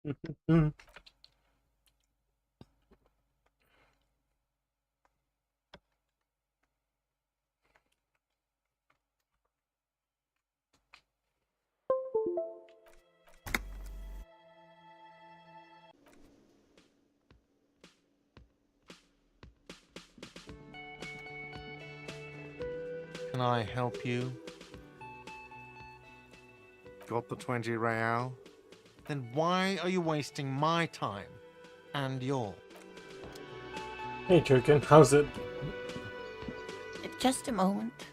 Can I help you? Got the 20 real? Then why are you wasting my time and yours? Hey, Jokin, how's it? Just a moment.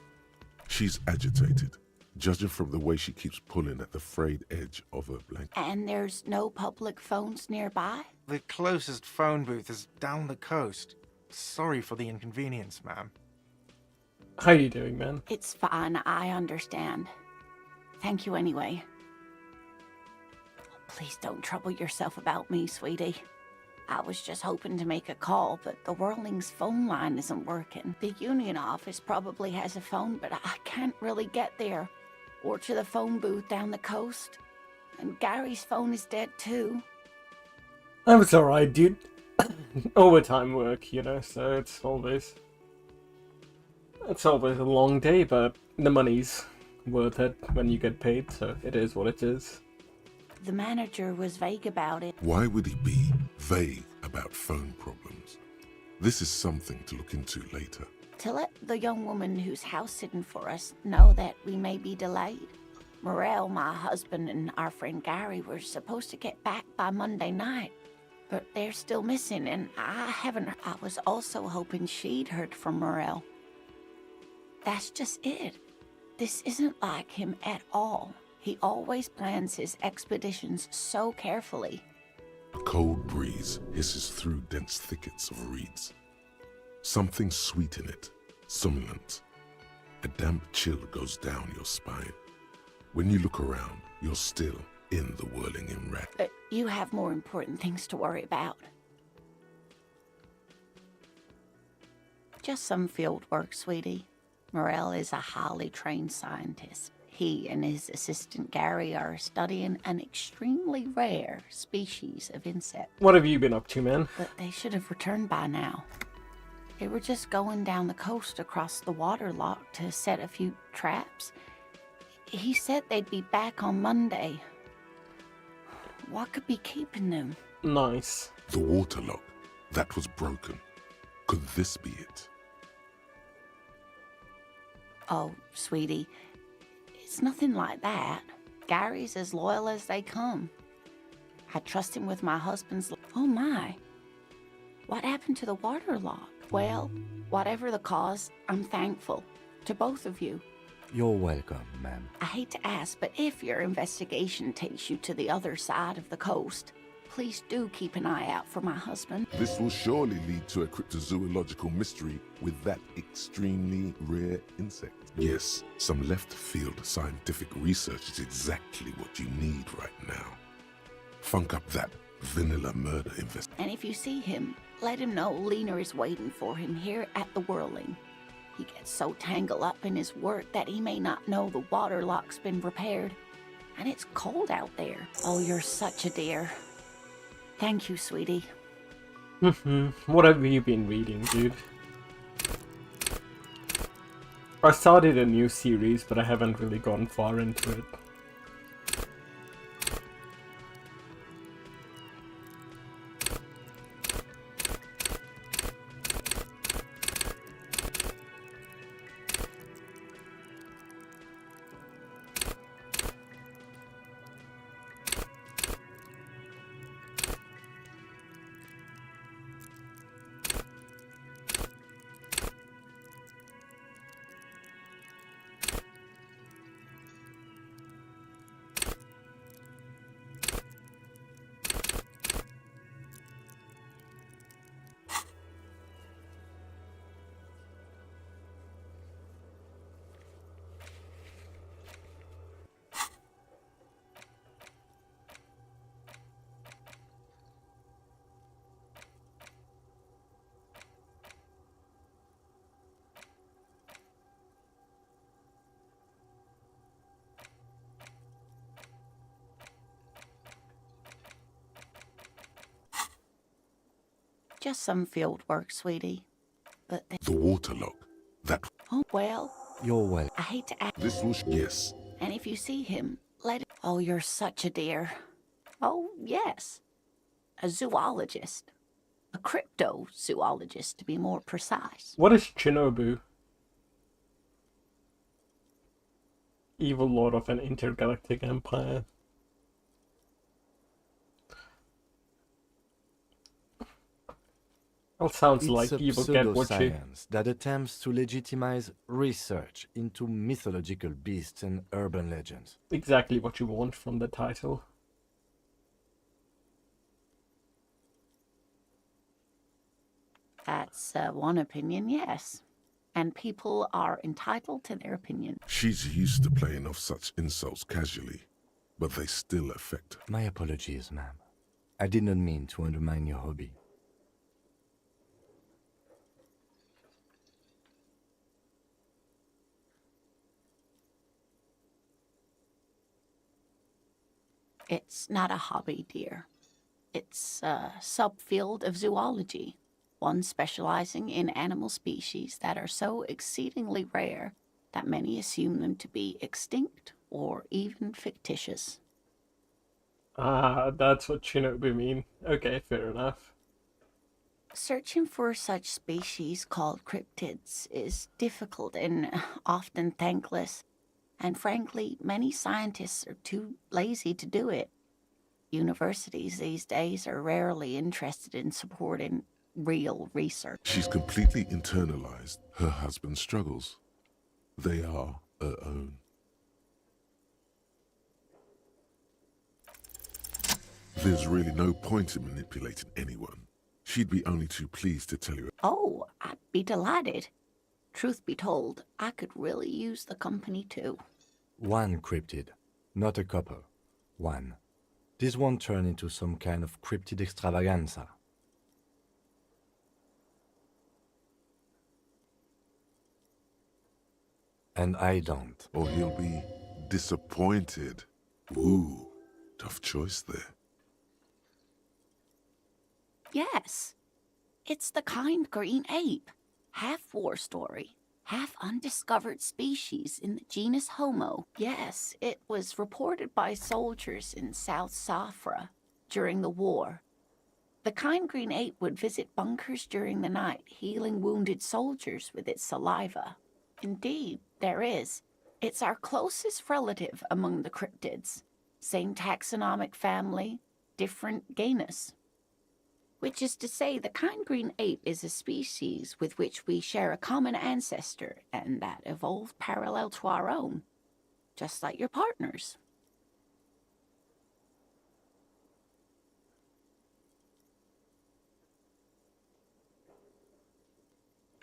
She's agitated, judging from the way she keeps pulling at the frayed edge of her blanket. And there's no public phones nearby? The closest phone booth is down the coast. Sorry for the inconvenience, ma'am. How you doing, man? It's fine, I understand. Thank you anyway. Please don't trouble yourself about me, sweetie. I was just hoping to make a call, but the Whirling's phone line isn't working. The union office probably has a phone, but I can't really get there. Or to the phone booth down the coast. And Gary's phone is dead too. I was alright, dude. Overtime work, you know, so it's always a long day, but the money's worth it when you get paid, so it is what it is. The manager was vague about it. Why would he be vague about phone problems? This is something to look into later. To let the young woman who's house-sitting for us know that we may be delayed. Morel, my husband, and our friend Gary were supposed to get back by Monday night, but they're still missing, and I haven't. I was also hoping she'd heard from Morel. That's just it. This isn't like him at all. He always plans his expeditions so carefully. A cold breeze hisses through dense thickets of reeds. Something sweet in it, somnolent. A damp chill goes down your spine. When you look around, you're still in the whirling in rat. But you have more important things to worry about. Just some field work, sweetie. Morel is a highly trained scientist. He and his assistant Gary are studying an extremely rare species of insect. What have you been up to, man? But they should have returned by now. They were just going down the coast across the water lock to set a few traps. He said they'd be back on Monday. What could be keeping them? Nice. The water lock, that was broken. Could this be it? Oh, sweetie, it's nothing like that. Gary's as loyal as they come. I trust him with my husband's... Oh my. What happened to the water lock? Well, whatever the cause, I'm thankful. To both of you. You're welcome, ma'am. I hate to ask, but if your investigation takes you to the other side of the coast, please do keep an eye out for my husband. This will surely lead to a cryptozoological mystery with that extremely rare insect. Yes, some left-field scientific research is exactly what you need right now. Funk up that vanilla murder investigation. And if you see him, let him know Lena is waiting for him here at the Whirling. He gets so tangled up in his work that he may not know the water lock's been repaired. And it's cold out there. Oh, you're such a dear. Thank you, sweetie. What have you been reading, dude? I started a new series, but I haven't really gone far into it. just some field work, sweetie. But they... The waterlock. That. Oh, well, You're welcome. I hate to ask. This was. Yes. And if you see him, let it... Oh, you're such a dear. Oh, yes. A zoologist. A cryptozoologist, to be more precise. What is Shinobu? Evil lord of an intergalactic empire. Well, sounds It's like a evil get what you... pseudoscience that attempts to legitimize research into mythological beasts and urban legends. Exactly what you want from the title. That's one opinion, yes. And people are entitled to their opinion. She's used to playing off such insults casually, but they still affect her. My apologies, ma'am. I did not mean to undermine your hobby. It's not a hobby, dear. It's a subfield of zoology, one specializing in animal species that are so exceedingly rare that many assume them to be extinct or even fictitious. Ah, that's what Shinobu mean. Okay, fair enough. Searching for such species called cryptids is difficult and often thankless, and frankly, many scientists are too lazy to do it. Universities these days are rarely interested in supporting real research. She's completely internalized her husband's struggles. They are her own. There's really no point in manipulating anyone. She'd be only too pleased to tell you. Oh, I'd be delighted. Truth be told, I could really use the company too. One cryptid, not a couple. One. This won't turn into some kind of cryptid extravaganza. And I don't. Or he'll be disappointed. Ooh, tough choice there. Yes, it's the kind green ape. Half war story, half undiscovered species in the genus Homo. Yes, it was reported by soldiers in South Safra during the war. The kind green ape would visit bunkers during the night, healing wounded soldiers with its saliva. Indeed, there is. It's our closest relative among the cryptids. Same taxonomic family, different genus. Which is to say, the kind green ape is a species with which we share a common ancestor and that evolved parallel to our own, just like your partners.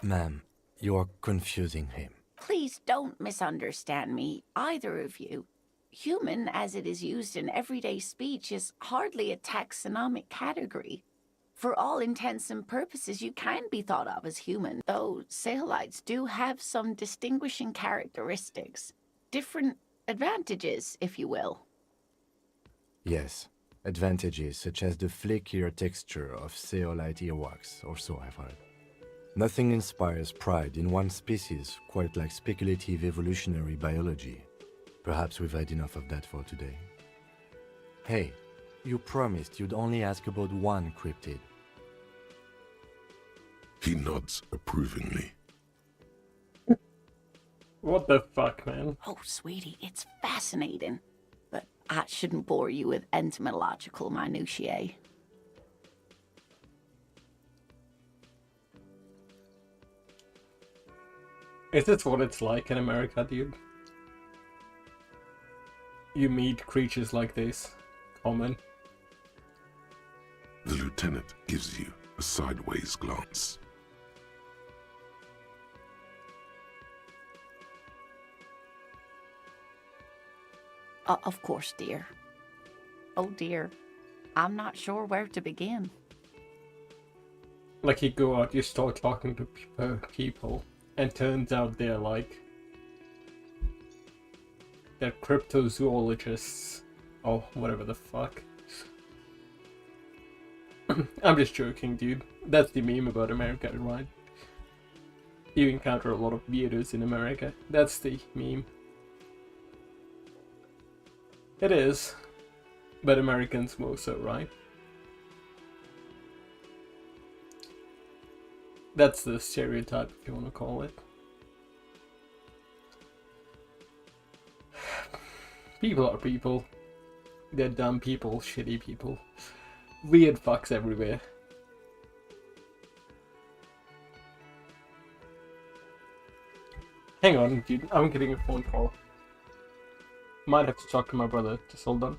Ma'am, you're confusing him. Please don't misunderstand me, either of you. Human, as it is used in everyday speech, is hardly a taxonomic category. For all intents and purposes, you can be thought of as human, though Saolites do have some distinguishing characteristics. Different advantages, if you will. Yes, advantages such as the flakier texture of Saolite earwax, or so I've heard. Nothing inspires pride in one species quite like speculative evolutionary biology. Perhaps we've had enough of that for today. Hey, you promised you'd only ask about one cryptid. He nods approvingly. What the fuck, man? Oh, sweetie, it's fascinating. But I shouldn't bore you with entomological minutiae. Is this what it's like in America, dude? You meet creatures like this. Common. The lieutenant gives you a sideways glance. Of course, dear. Oh, dear. I'm not sure where to begin. Like you go out, you start talking to people, and turns out they're like... they're cryptozoologists. Oh, whatever the fuck. I'm just joking, dude. That's the meme about America, right? You encounter a lot of weirdos in America. That's the meme. It is. But Americans more so, right? That's the stereotype, if you want to call it. People are people. They're dumb people, shitty people. Weird fucks everywhere. Hang on, dude. I'm getting a phone call. Might have to talk to my brother. Just hold on.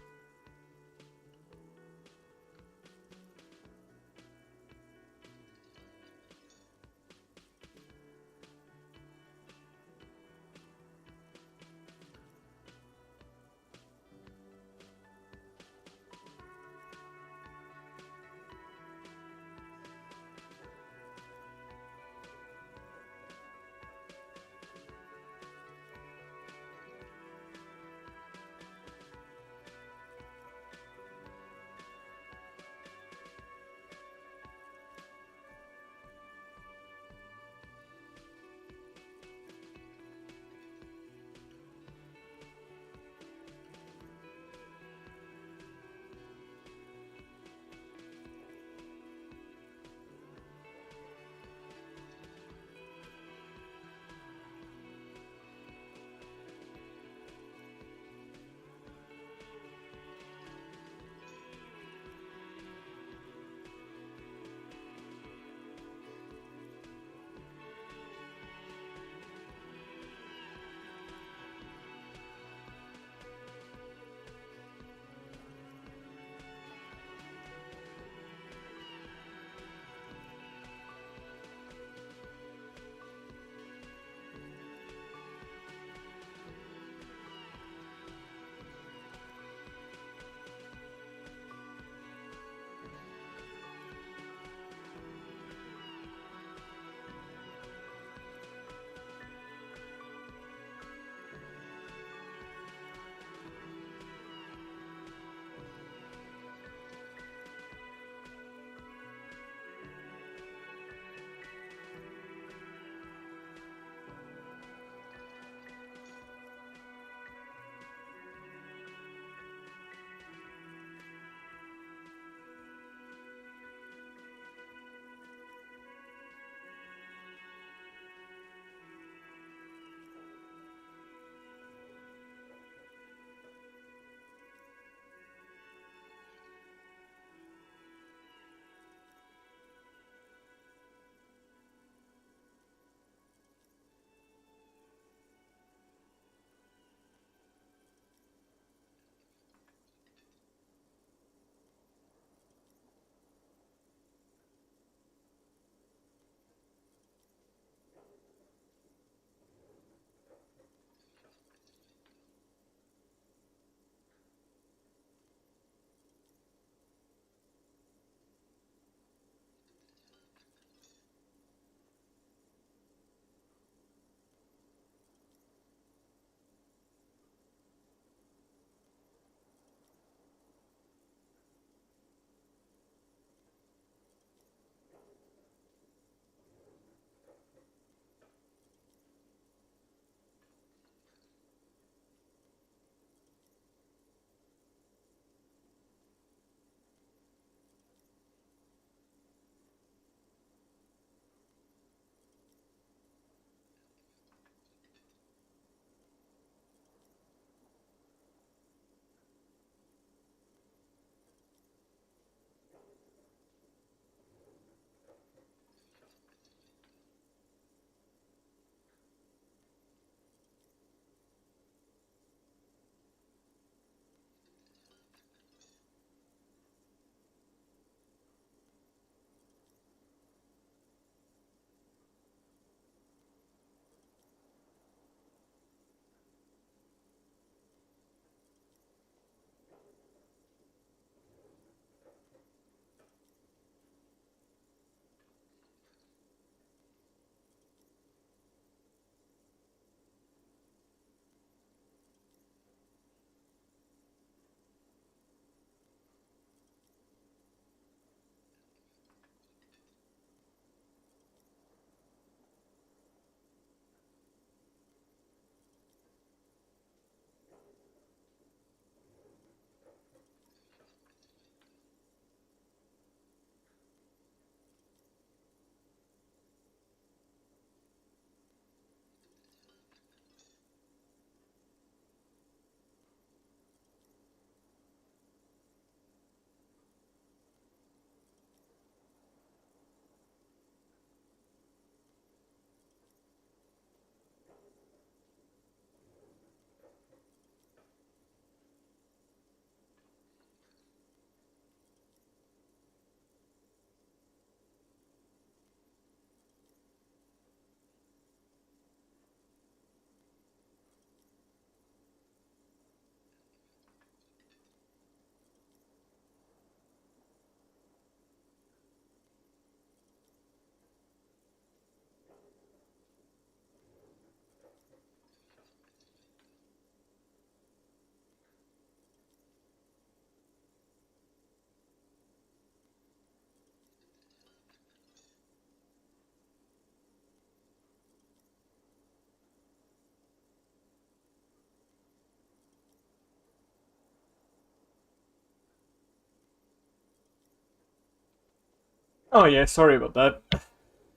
Oh yeah, sorry about that.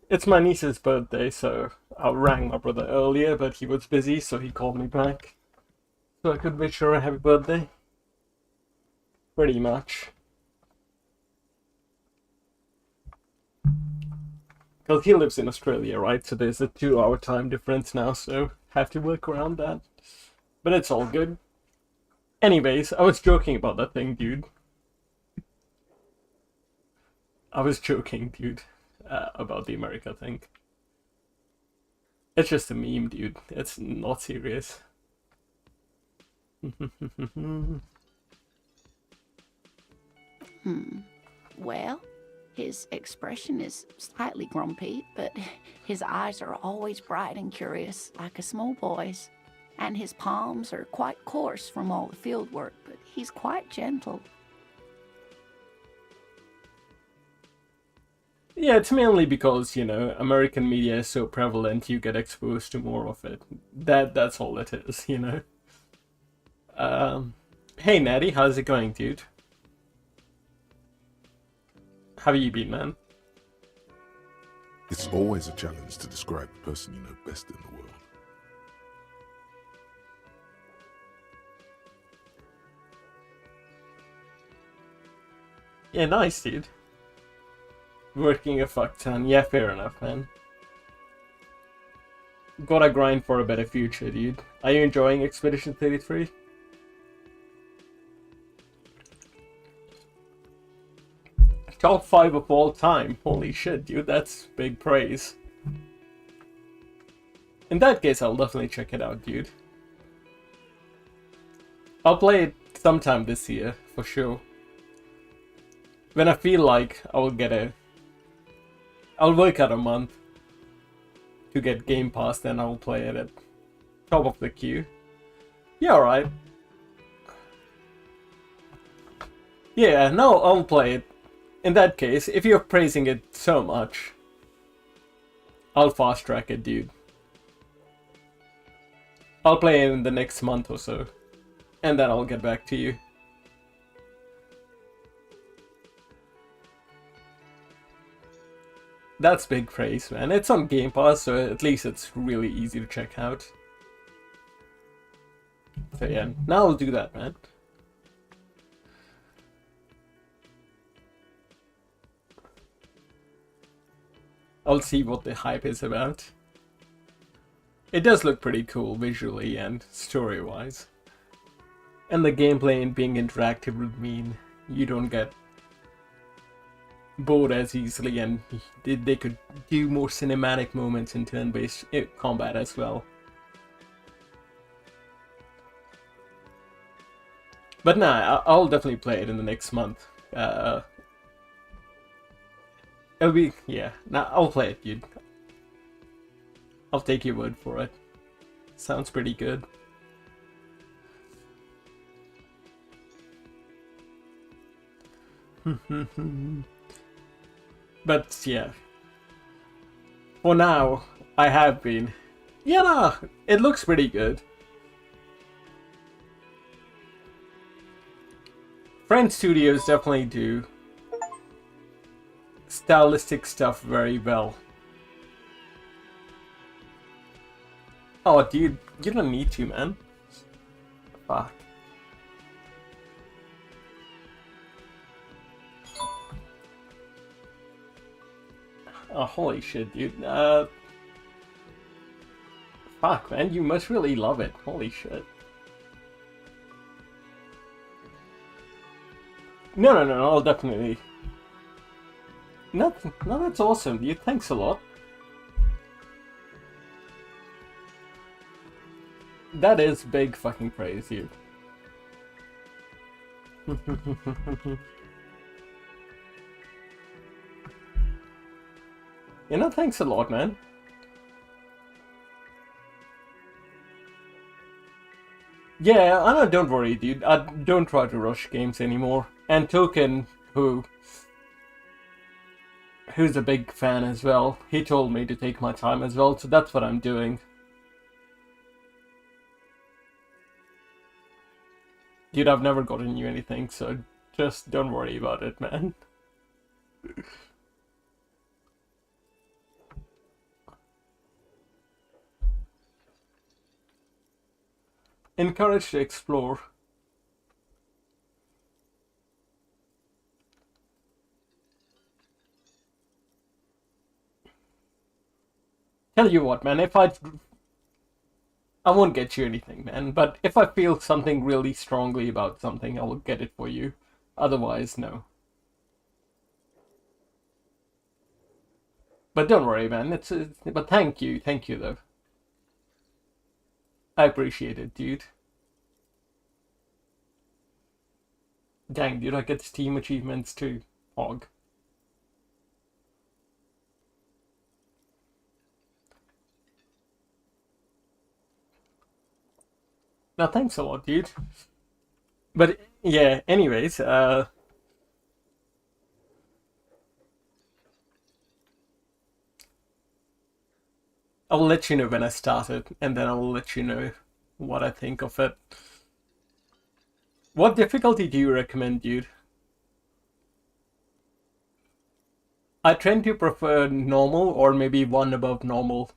It's my niece's birthday, so I rang my brother earlier, but he was busy, so he called me back. So I could wish her a happy birthday. Pretty much. Because he lives in Australia, right? So there's a 2 hour time difference now, so have to work around that. But it's all good. Anyways, I was joking about that thing, dude. I was joking, dude, about the America thing. It's just a meme, dude. It's not serious. Well, his expression is slightly grumpy, but his eyes are always bright and curious, like a small boy's. And his palms are quite coarse from all the field work, but he's quite gentle. Yeah, it's mainly because, American media is so prevalent, you get exposed to more of it. That's all it is, Hey Natty, how's it going, dude? How have you been, man? It's always a challenge to describe the person you know best in the world. Yeah, nice, dude. Working a fuck ton. Yeah, fair enough, man. Gotta grind for a better future, dude. Are you enjoying Expedition 33? Top 5 of all time. Holy shit, dude, that's big praise. In that case, I'll definitely check it out, dude. I'll play it sometime this year, for sure. When I feel like I'll work out a month to get Game Pass, then I'll play it at top of the queue. Yeah, alright. Yeah, no, I'll play it. In that case, if you're praising it so much, I'll fast track it, dude. I'll play it in the next month or so, and then I'll get back to you. That's big praise, man. It's on Game Pass, so at least it's really easy to check out. So yeah, now I'll do that, man. I'll see what the hype is about. It does look pretty cool visually and story-wise. And the gameplay and being interactive would mean you don't get bored as easily, and they could do more cinematic moments in turn-based combat as well. But nah, I'll definitely play it in the next month. It'll be, yeah, nah, I'll play it, dude. I'll take your word for it. Sounds pretty good. But yeah, for now, I have been. Yeah, nah, it looks pretty good. French studios definitely do stylistic stuff very well. Oh, dude, you don't need to, man. Fuck. Oh, holy shit, dude. Fuck, man, you must really love it. Holy shit. No, I'll definitely. No, that's awesome, dude. Thanks a lot. That is big fucking praise, dude. Thanks a lot, man. Yeah, I know, don't worry, dude. I don't try to rush games anymore. And Token, who's a big fan as well, he told me to take my time as well, so that's what I'm doing. Dude, I've never gotten you anything, so just don't worry about it, man. encouraged to explore. Tell you what, man, I won't get you anything, man, but if I feel something really strongly about something, I will get it for you. Otherwise, no. But don't worry, man. But thank you though. I appreciate it, dude. Dang, dude, I get Steam achievements too. Hog. Now, thanks a lot, dude. But yeah, anyways, I will let you know when I start it, and then I will let you know what I think of it. What difficulty do you recommend, dude? I tend to prefer normal or maybe one above normal.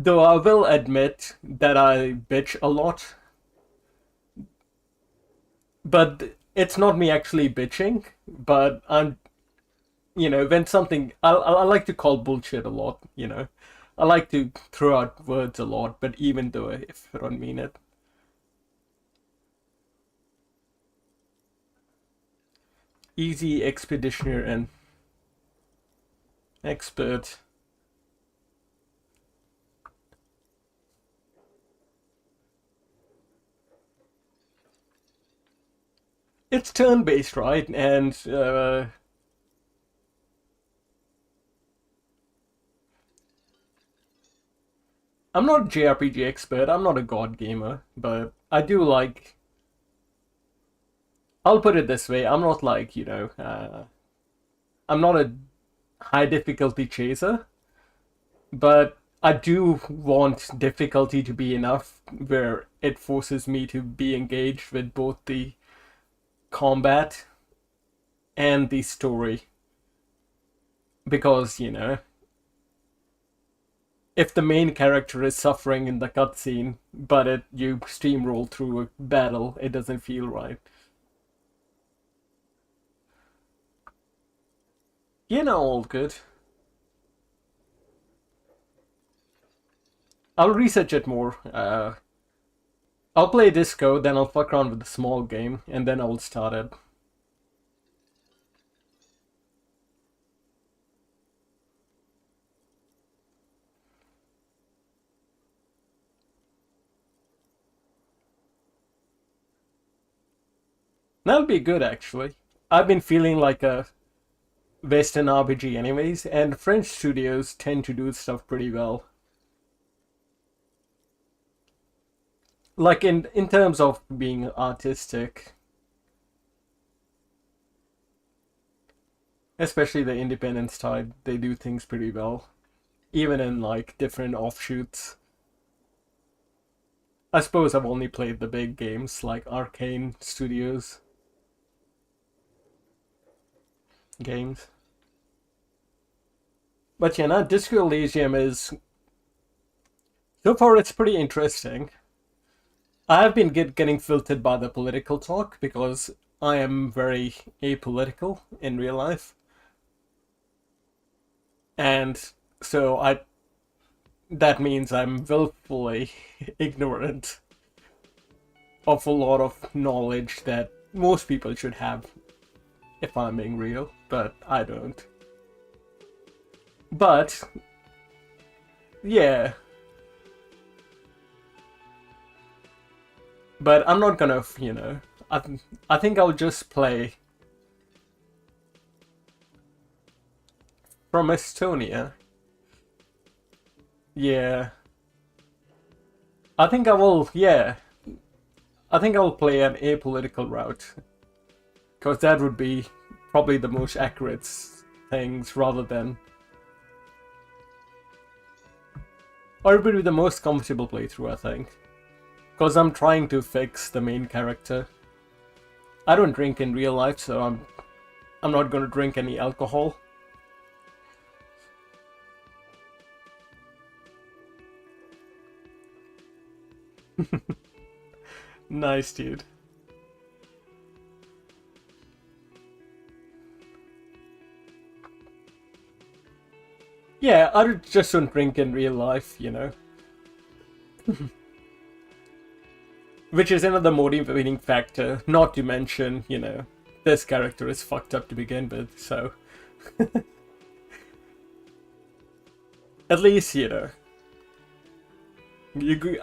Though I will admit that I bitch a lot. But it's not me actually bitching, but I'm, when something, I like to call bullshit a lot, I like to throw out words a lot, but even though if I don't mean it. Easy, expeditioner, and expert. It's turn-based, right? And I'm not a JRPG expert, I'm not a god gamer, but I do like... I'll put it this way, I'm not like, I'm not a high difficulty chaser, but I do want difficulty to be enough where it forces me to be engaged with both the combat and the story. Because, if the main character is suffering in the cutscene, but you steamroll through a battle, it doesn't feel right. All good. I'll research it more. I'll play Disco, then I'll fuck around with the small game, and then I'll start it. That'll be good, actually. I've been feeling like a Western RPG anyways, and French studios tend to do stuff pretty well. Like in terms of being artistic. Especially the independent type, they do things pretty well. Even in like different offshoots. I suppose I've only played the big games like Arcane Studios games. But yeah, now Disco Elysium is... So far it's pretty interesting. I have been getting filtered by the political talk because I am very apolitical in real life. And so that means I'm willfully ignorant of a lot of knowledge that most people should have, if I'm being real, but I don't. But, yeah. But I'm not gonna, I think I'll just play from Estonia. Yeah. I think I will, yeah. I think I'll play an apolitical route. Because that would be probably the most accurate things rather than... Or it would be the most comfortable playthrough, I think. Because I'm trying to fix the main character. I don't drink in real life, so I'm not going to drink any alcohol. Nice, dude. Yeah, I just don't drink in real life, you know. Which is another motivating factor, not to mention, you know, this character is fucked up to begin with, so... At least, you know,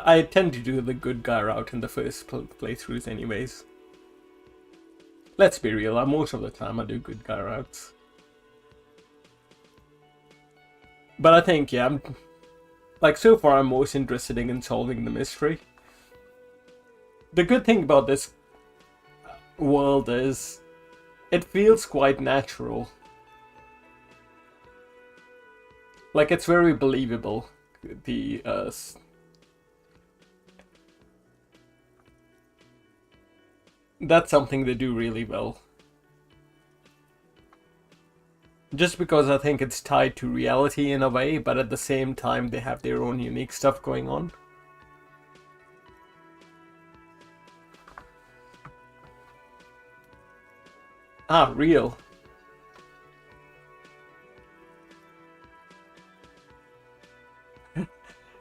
I tend to do the good guy route in the first playthroughs anyways. Let's be real, most of the time I do good guy routes. But I think, yeah, like so far I'm most interested in solving the mystery. The good thing about this world is it feels quite natural. Like, it's very believable. That's something they do really well. Just because I think it's tied to reality in a way, but at the same time they have their own unique stuff going on. Ah, real.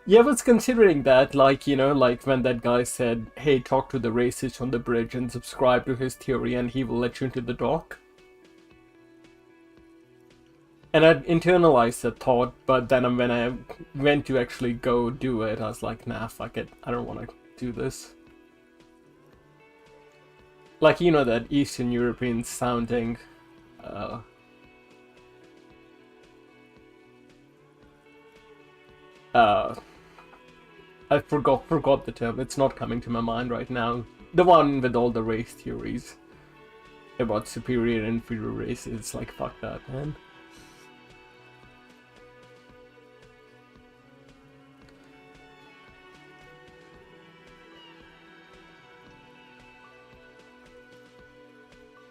Yeah, I was considering that, like, you know, like when that guy said, hey, talk to the racist on the bridge and subscribe to his theory and he will let you into the dock. And I internalized that thought, but then when I went to actually go do it, I was like, nah, fuck it, I don't want to do this. Like, you know, that Eastern European sounding, I forgot the term. It's not coming to my mind right now. The one with all the race theories about superior and inferior races. Like, fuck that, man.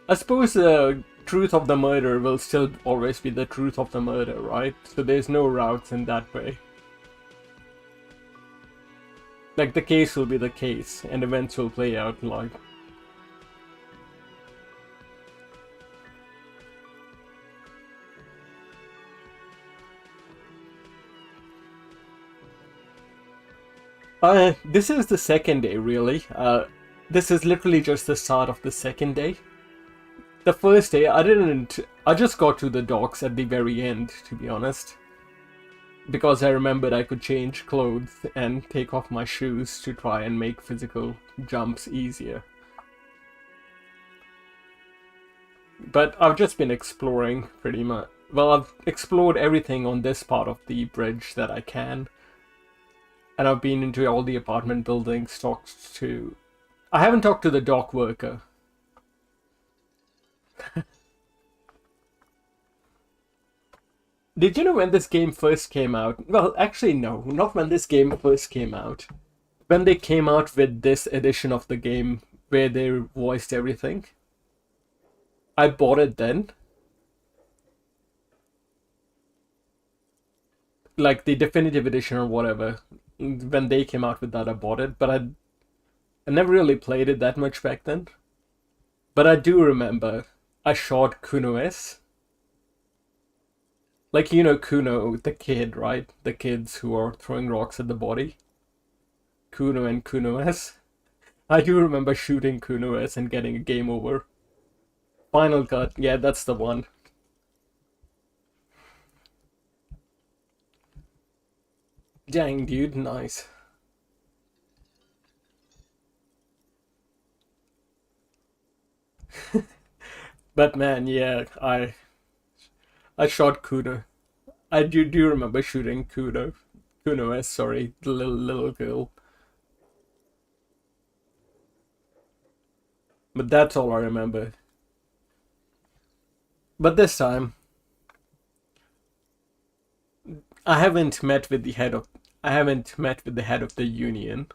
I suppose the truth of the murder will still always be the truth of the murder, right? So there's no routes in that way. Like, the case will be the case, and events will play out like... This is the second day, really. This is literally just the start of the second day. The first day, I just got to the docks at the very end, to be honest. Because I remembered I could change clothes and take off my shoes to try and make physical jumps easier. But I've just been exploring pretty much. Well, I've explored everything on this part of the bridge that I can. And I've been into all the apartment buildings, talked to... I haven't talked to the dock worker. Did you know when this game first came out? Well, actually no, not when this game first came out. When they came out with this edition of the game where they voiced everything. I bought it then. Like the definitive edition or whatever. When they came out with that, I bought it, but I never really played it that much back then. But I do remember I shot Kuno-S. Like, you know Kuno, the kid, right? The kids who are throwing rocks at the body. Kuno and Kuno-S. I do remember shooting Kuno-S and getting a game over. Final Cut, yeah, that's the one. Dang, dude, nice. But man, yeah, I shot Kuno. I do remember shooting Kuno-S, sorry, the little girl. But that's all I remember. But this time, I haven't met with the head of the union,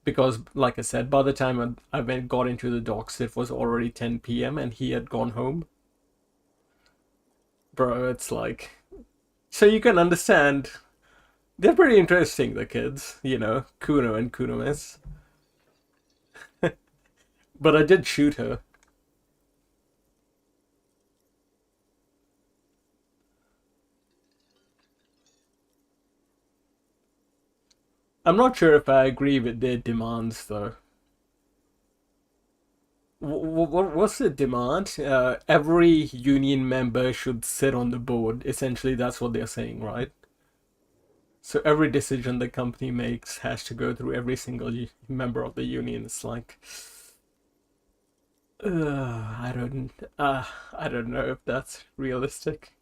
because, like I said, by the time I got into the docks, it was already 10 p.m. and he had gone home. Bro, it's like, so you can understand They're pretty interesting, the kids, you know, Kuno and Kunomis. But I did shoot her. I'm not sure if I agree with their demands, though. What's the demand? Every union member should sit on the board. Essentially, that's what they're saying, right? So every decision the company makes has to go through every single member of the union. It's like, I don't know if that's realistic.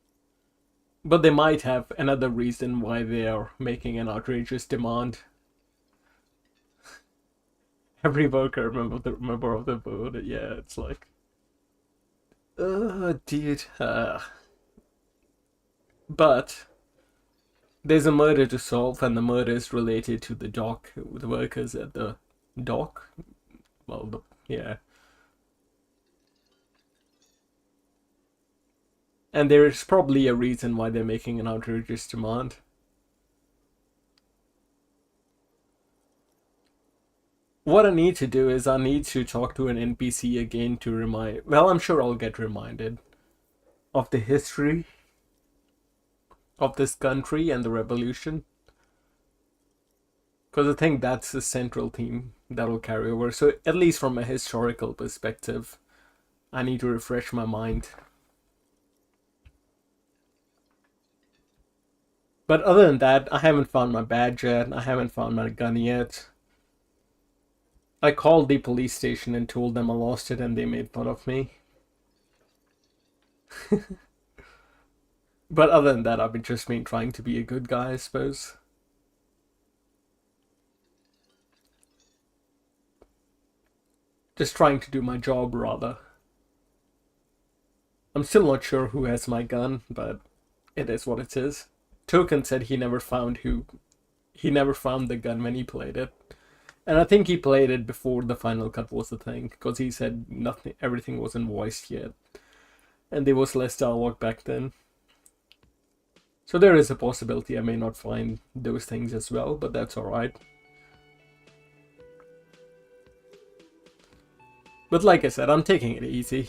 But they might have another reason why they are making an outrageous demand. Every worker member of the board, yeah, it's like, dude. But there's a murder to solve, and the murder is related to the dock, the workers at the dock. Well, yeah. And there is probably a reason why they're making an outrageous demand. What I need to do is I need to talk to an NPC again to remind... Well, I'm sure I'll get reminded of the history of this country and the revolution. Because I think that's the central theme that'll carry over. So at least from a historical perspective, I need to refresh my mind. But other than that, I haven't found my badge yet. I haven't found my gun yet. I called the police station and told them I lost it, and they made fun of me. But other than that, I've been trying to be a good guy, I suppose. Just trying to do my job, rather. I'm still not sure who has my gun, but it is what it is. Token said he never found the gun when he played it. And I think he played it before the Final Cut was a thing, because he said everything wasn't voiced yet. And there was less dialogue back then. So there is a possibility I may not find those things as well, but that's alright. But like I said, I'm taking it easy.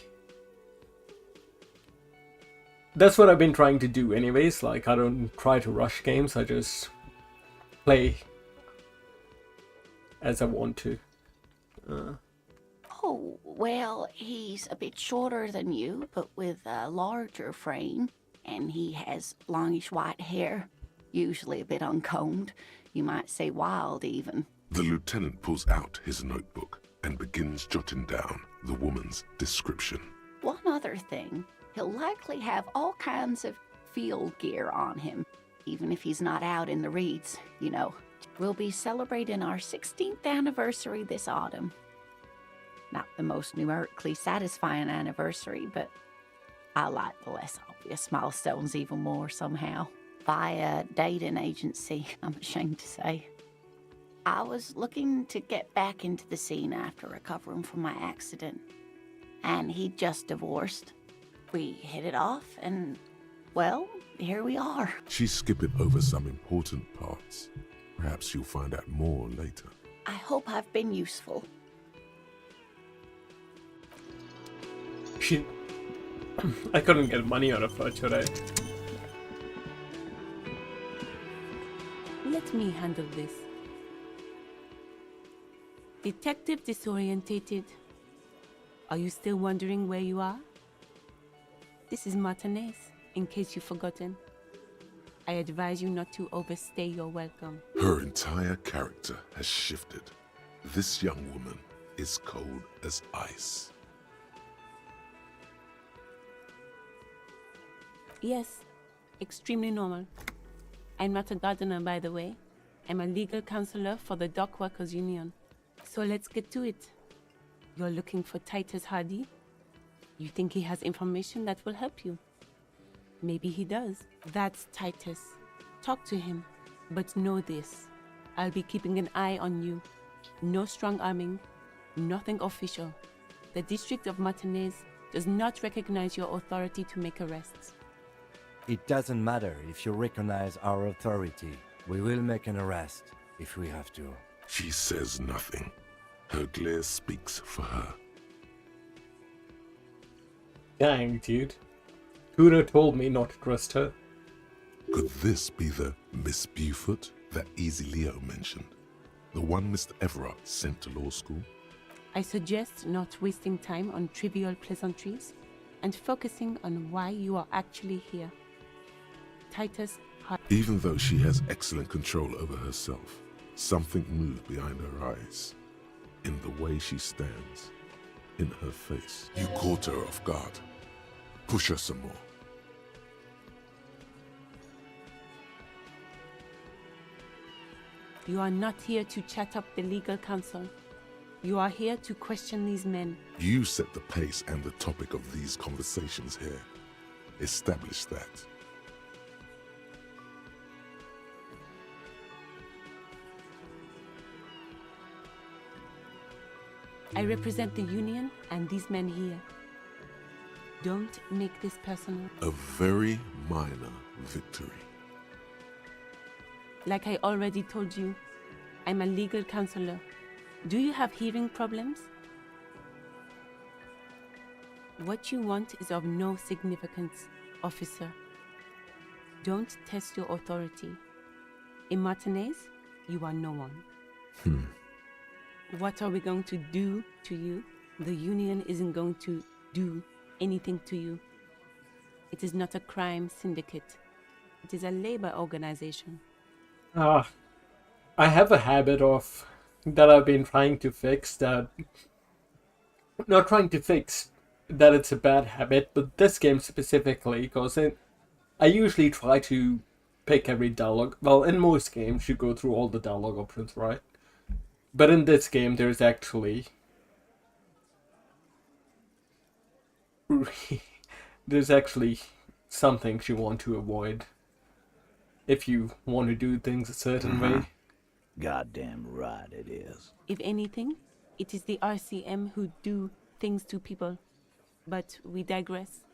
That's what I've been trying to do anyways, like I don't try to rush games, I just play as I want to. Oh, well, he's a bit shorter than you, but with a larger frame, and he has longish white hair, usually a bit uncombed. You might say wild, even. The lieutenant pulls out his notebook and begins jotting down the woman's description. One other thing, he'll likely have all kinds of field gear on him, even if he's not out in the reeds, you know. We'll be celebrating our 16th anniversary this autumn. Not the most numerically satisfying anniversary, but I like the less obvious milestones even more somehow. Via dating agency, I'm ashamed to say. I was looking to get back into the scene after recovering from my accident, and he'd just divorced. We hit it off, and, well, here we are. She's skipping over some important parts. Perhaps you'll find out more later. I hope I've been useful. I couldn't get money out of her today. Let me handle this. Detective disorientated. Are you still wondering where you are? This is Martinez, in case you've forgotten. I advise you not to overstay your welcome. Her entire character has shifted. This young woman is cold as ice. Yes, extremely normal. I'm not a gardener, by the way. I'm a legal counselor for the Dock Workers Union. So let's get to it. You're looking for Titus Hardy? You think he has information that will help you? Maybe he does. That's Titus. Talk to him. But know this. I'll be keeping an eye on you. No strong arming. Nothing official. The District of Martinez does not recognize your authority to make arrests. It doesn't matter if you recognize our authority. We will make an arrest if we have to. She says nothing. Her glare speaks for her. Dang, dude. Kuno told me not to trust her. Could this be the Miss Beaufort that Easy Leo mentioned? The one Mr. Everard sent to law school? I suggest not wasting time on trivial pleasantries and focusing on why you are actually here. Titus, Even though she has excellent control over herself, something moved behind her eyes. In the way she stands. In her face. You caught her off guard. Push her some more. you are not here to chat up the legal counsel. You are here to question these men. You set the pace and the topic of these conversations here. Establish that. I represent the Union and these men here. Don't make this personal. A very minor victory. Like I already told you, I'm a legal counselor. Do you have hearing problems? What you want is of no significance, officer. Don't test your authority. In Martinez, you are no one. What are we going to do to you? The Union isn't going to do anything to you. It is not a crime syndicate. It is a labor organization. I have a habit of that I've been trying to fix that. Not trying to fix that it's a bad habit, but this game specifically, because I usually try to pick every dialogue. Well, in most games, you go through all the dialogue options, right? But in this game, there's actually some things you want to avoid if you want to do things a certain way. Goddamn right it is. If anything, it is the RCM who do things to people. But we digress.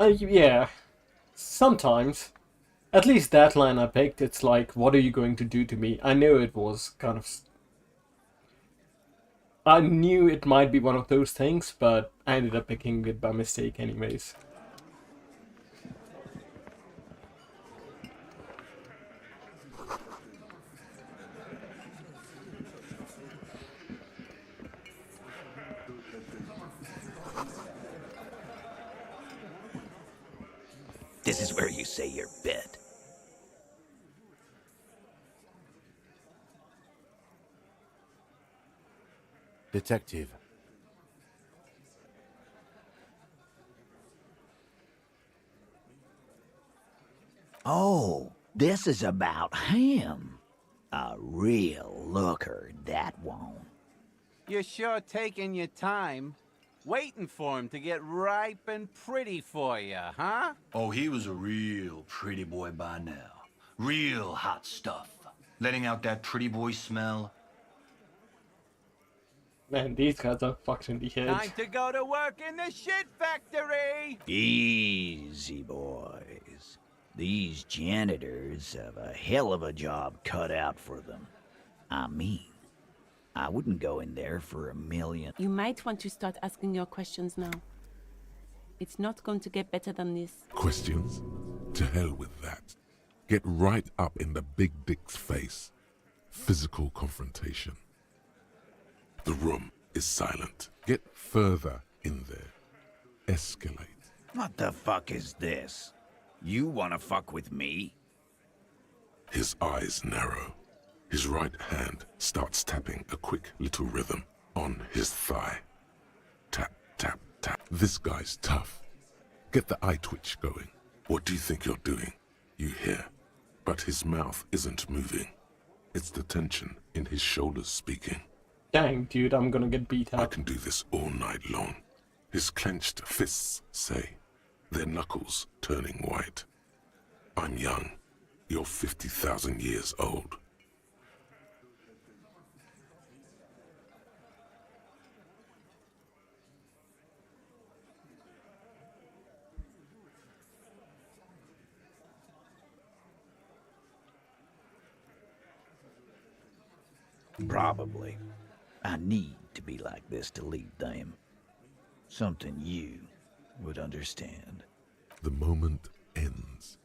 Yeah, sometimes. At least that line I picked, it's like, what are you going to do to me? I know it was kind of... I knew it might be one of those things, but I ended up picking it by mistake anyways. This is where you say your bit. Detective. Oh, this is about him. A real looker, that won't. You're sure taking your time, waiting for him to get ripe and pretty for you, huh? Oh, he was a real pretty boy by now. Real hot stuff. Letting out that pretty boy smell. Man, these guys are fucked in the head. Time to go to work in the shit factory! Easy, boys. These janitors have a hell of a job cut out for them. I mean, I wouldn't go in there for $1 million. You might want to start asking your questions now. It's not going to get better than this. Questions? To hell with that. Get right up in the big dick's face. Physical confrontation. The room is silent. Get further in there. Escalate. What the fuck is this? You wanna fuck with me? His eyes narrow. His right hand starts tapping a quick little rhythm on his thigh. Tap, tap, tap. This guy's tough. Get the eye twitch going. What do you think you're doing? You hear. But his mouth isn't moving. It's the tension in his shoulders speaking. Dang, dude, I'm gonna get beat I up. can do this all night long. His clenched fists say, their knuckles turning white. I'm young. You're 50,000 years old. Probably. I need to be like this to lead them. Something you would understand. The moment ends.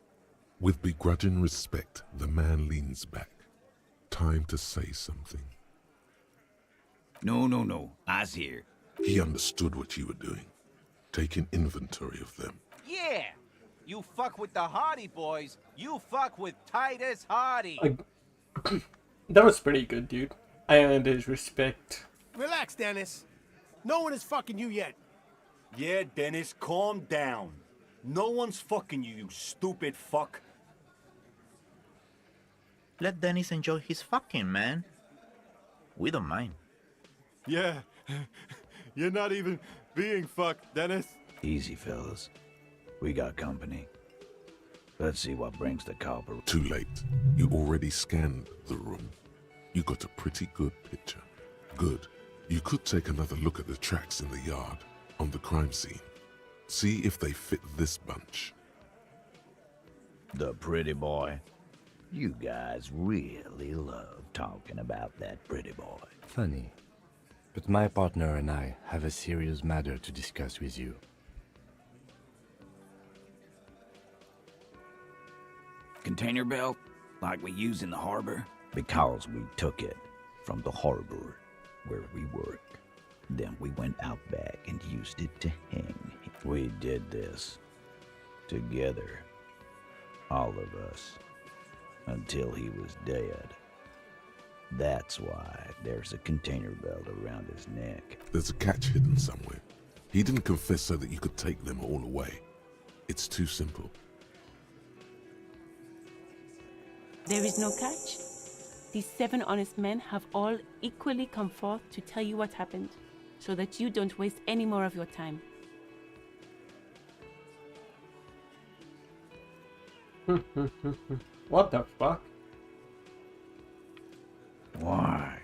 With begrudging respect, the man leans back. Time to say something. No. I's here. He understood what you were doing, taking inventory of them. Yeah! You fuck with the Hardy Boys, you fuck with Titus Hardy. That was pretty good, dude. I earned his respect. Relax, Dennis. No one is fucking you yet. Yeah, Dennis, calm down. No one's fucking you, you stupid fuck. Let Dennis enjoy his fucking, man. We don't mind. Yeah, you're not even being fucked, Dennis. Easy, fellas. We got company. Let's see what brings the copper. Too late. You already scanned the room. You got a pretty good picture. Good. You could take another look at the tracks in the yard, on the crime scene. See if they fit this bunch. The pretty boy. You guys really love talking about that pretty boy. Funny. But my partner and I have a serious matter to discuss with you. Container belt, like we use in the harbor? Because we took it from the harbor where we work. Then we went out back and used it to hang. We did this together, all of us, until he was dead. That's why there's a container belt around his neck. There's a catch hidden somewhere. He didn't confess so that you could take them all away. It's too simple. There is no catch. These 7 honest men have all equally come forth to tell you what happened, so that you don't waste any more of your time. What the fuck? Why?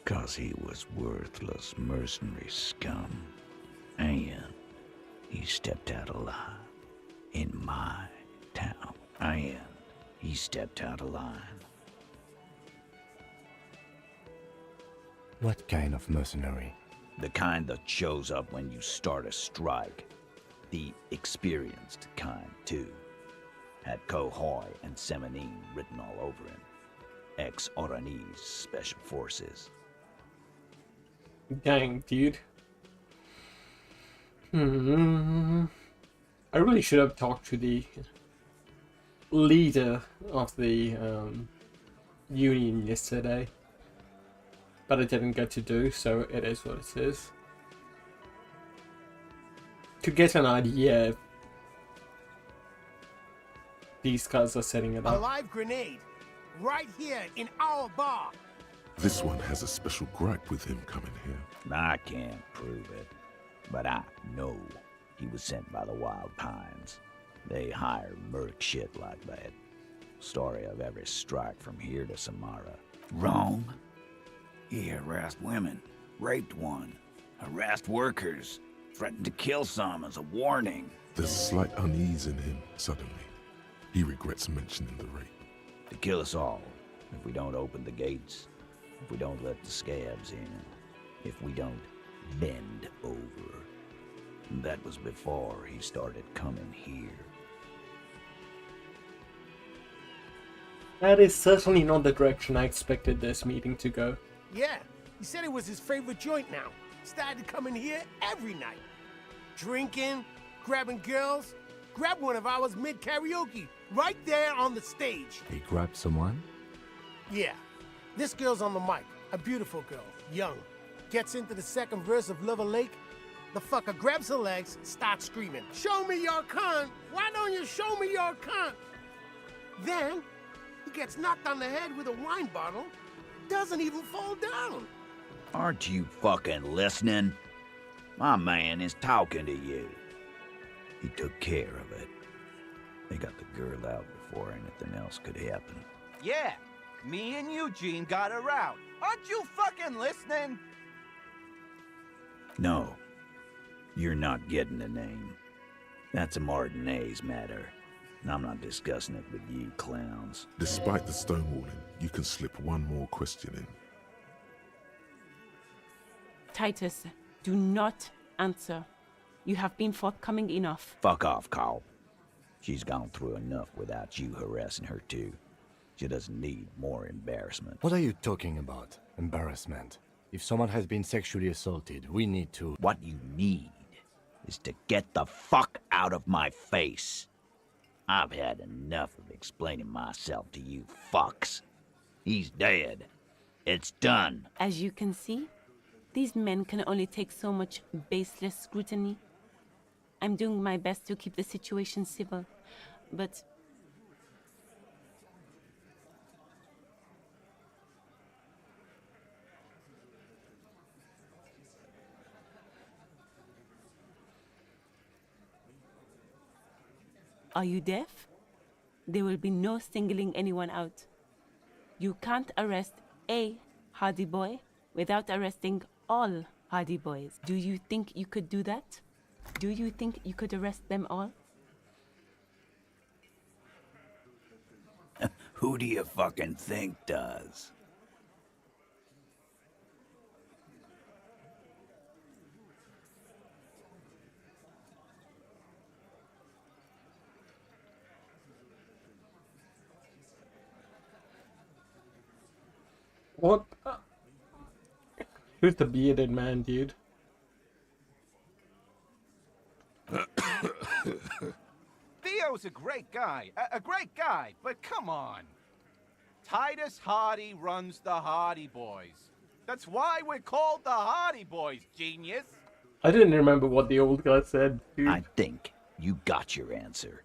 'Cause he was worthless mercenary scum. And he stepped out alive in my town. And he stepped out of line. What kind of mercenary? The kind that shows up when you start a strike. The experienced kind, too. Had Cohoy and Semenine written all over him. Ex-Oranese Special Forces. Dang, dude. I really should have talked to the leader of the union yesterday. But I didn't get to do, so it is what it is. To get an idea if these guys are setting it A up. live grenade. Right here in our bar. This one has a special gripe with him coming here. I can't prove it, but I know he was sent by the Wild Pines. They hire merc shit like that. Story of every strike from here to Samara. Wrong? He harassed women, raped one, harassed workers, threatened to kill some as a warning. There's a slight unease in him, suddenly. He regrets mentioning the rape. To kill us all, if we don't open the gates, if we don't let the scabs in, if we don't bend over. That was before he started coming here. That is certainly not the direction I expected this meeting to go. Yeah, he said it was his favorite joint now. Started coming here every night. Drinking, grabbing girls. Grabbed one of ours mid-karaoke, right there on the stage. He grabbed someone? Yeah, this girl's on the mic. A beautiful girl, young. Gets into the second verse of Lover Lake. The fucker grabs her legs, starts screaming, "Show me your cunt! Why don't you show me your cunt?" Then, he gets knocked on the head with a wine bottle. Doesn't even fall down. Aren't you fucking listening? My man is talking to you. He took care of it. They got the girl out before anything else could happen. Yeah, me and Eugene got her out. Aren't you fucking listening? No, you're not getting the name. That's a Martinez matter. And I'm not discussing it with you clowns. Despite the stonewalling, you can slip one more question in. Titus, do not answer. You have been forthcoming enough. Fuck off, Carl. She's gone through enough without you harassing her too. She doesn't need more embarrassment. What are you talking about? Embarrassment. If someone has been sexually assaulted, we need to... What you need is to get the fuck out of my face. I've had enough of explaining myself to you fucks. He's dead. It's done. As you can see, these men can only take so much baseless scrutiny. I'm doing my best to keep the situation civil, but... Are you deaf? There will be no singling anyone out. You can't arrest a Hardy Boy without arresting all Hardy Boys. Do you think you could do that? Do you think you could arrest them all? Who do you fucking think does? What? Who's the bearded man, dude? Theo's a great guy, a great guy, but come on. Titus Hardy runs the Hardy Boys. That's why we're called the Hardy Boys, genius. I didn't remember what the old guy said, dude. I think you got your answer,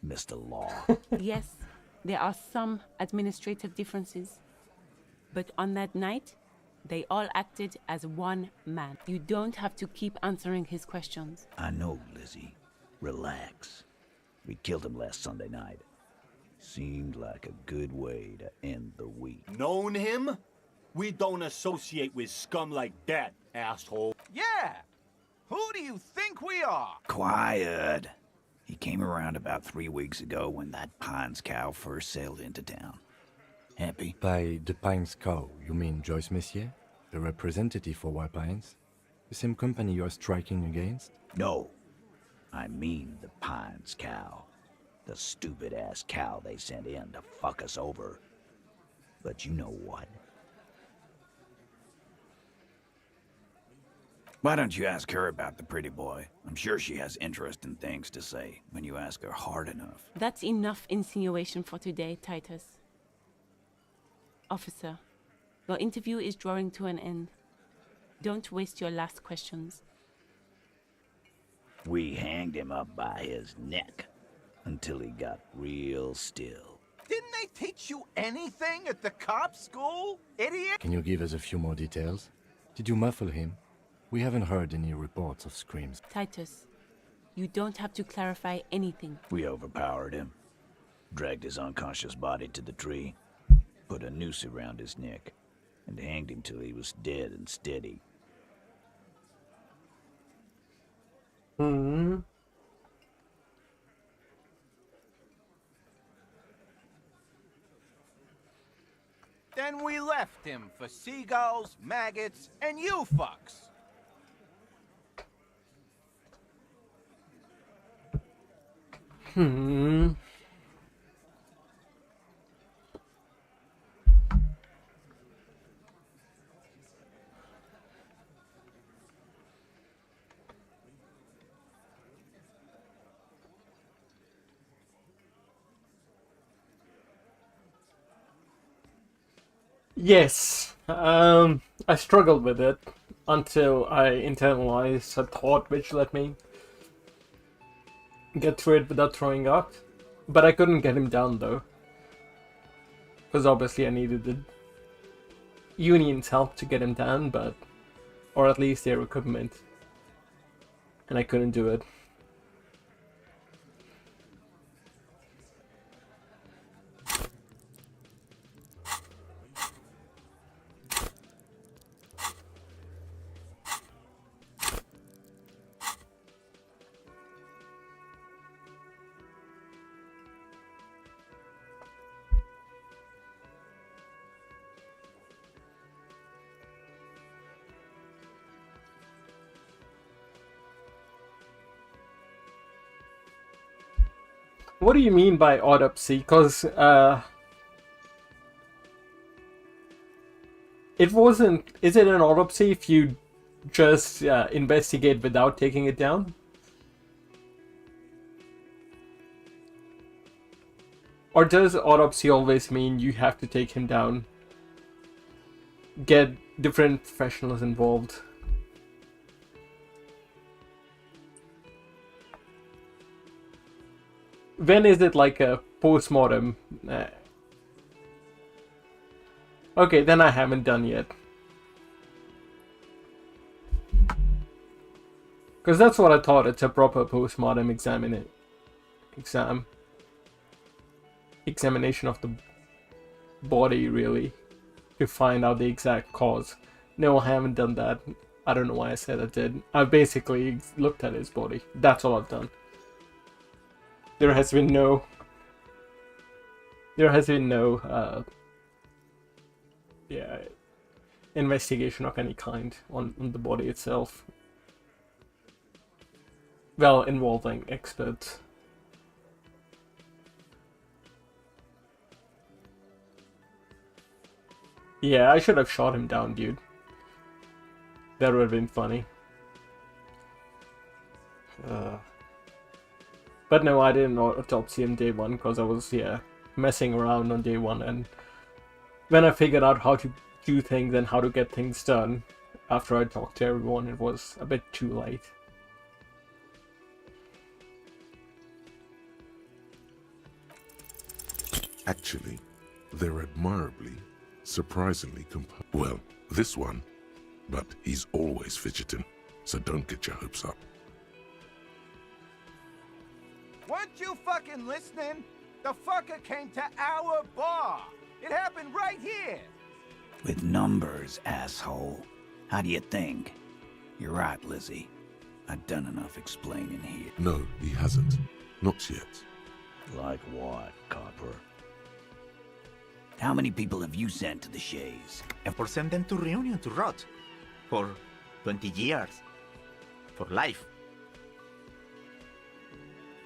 Mr. Law. Yes, there are some administrative differences. But on that night, they all acted as one man. You don't have to keep answering his questions. I know, Lizzie. Relax. We killed him last Sunday night. Seemed like a good way to end the week. Known him? We don't associate with scum like that, asshole. Yeah! Who do you think we are? Quiet. He came around about 3 weeks ago when that Pines cow first sailed into town. Happy? By the Pines cow, you mean Joyce Messier? The representative for White Pines? The same company you are striking against? No. I mean the Pines cow. The stupid-ass cow they sent in to fuck us over. But you know what? Why don't you ask her about the pretty boy? I'm sure she has interesting things to say when you ask her hard enough. That's enough insinuation for today, Titus. Officer, your interview is drawing to an end. Don't waste your last questions. We hanged him up by his neck until he got real still. Didn't they teach you anything at the cop school, idiot? Can you give us a few more details? Did you muffle him? We haven't heard any reports of screams. Titus, you don't have to clarify anything. We overpowered him, dragged his unconscious body to the tree, put a noose around his neck, and hanged him till he was dead and steady. Hmm. Then we left him for seagulls, maggots, and you fucks. Hmm. Yes, I struggled with it until I internalized a thought which let me get through it without throwing up. But I couldn't get him down though. Because obviously I needed the Union's help to get him down, or at least their equipment. And I couldn't do it. What do you mean by autopsy? Because it wasn't. Is it an autopsy if you just investigate without taking it down? Or does autopsy always mean you have to take him down? Get different professionals involved? When is it like a post-mortem? Okay, then I haven't done yet. Because that's what I thought, it's a proper post-mortem examination of the body, really, to find out the exact cause. No, I haven't done that. I don't know why I said I did. I basically looked at his body. That's all I've done. There has been no investigation of any kind on the body itself. Well, involving experts. Yeah, I should have shot him down, dude. That would have been funny. But no, I didn't autopsy him day one because I was, messing around on day one. And when I figured out how to do things and how to get things done, after I talked to everyone, it was a bit too late. Actually, they're admirably, surprisingly composed. Well, this one, but he's always fidgeting, so don't get your hopes up. Weren't you fucking listening? The fucker came to our bar. It happened right here. With numbers, asshole. How do you think? You're right, Lizzie. I've done enough explaining here. No, he hasn't. Not yet. Like what, Copper? How many people have you sent to the Shays? Or send them to Reunion to rot. For 20 years. For life.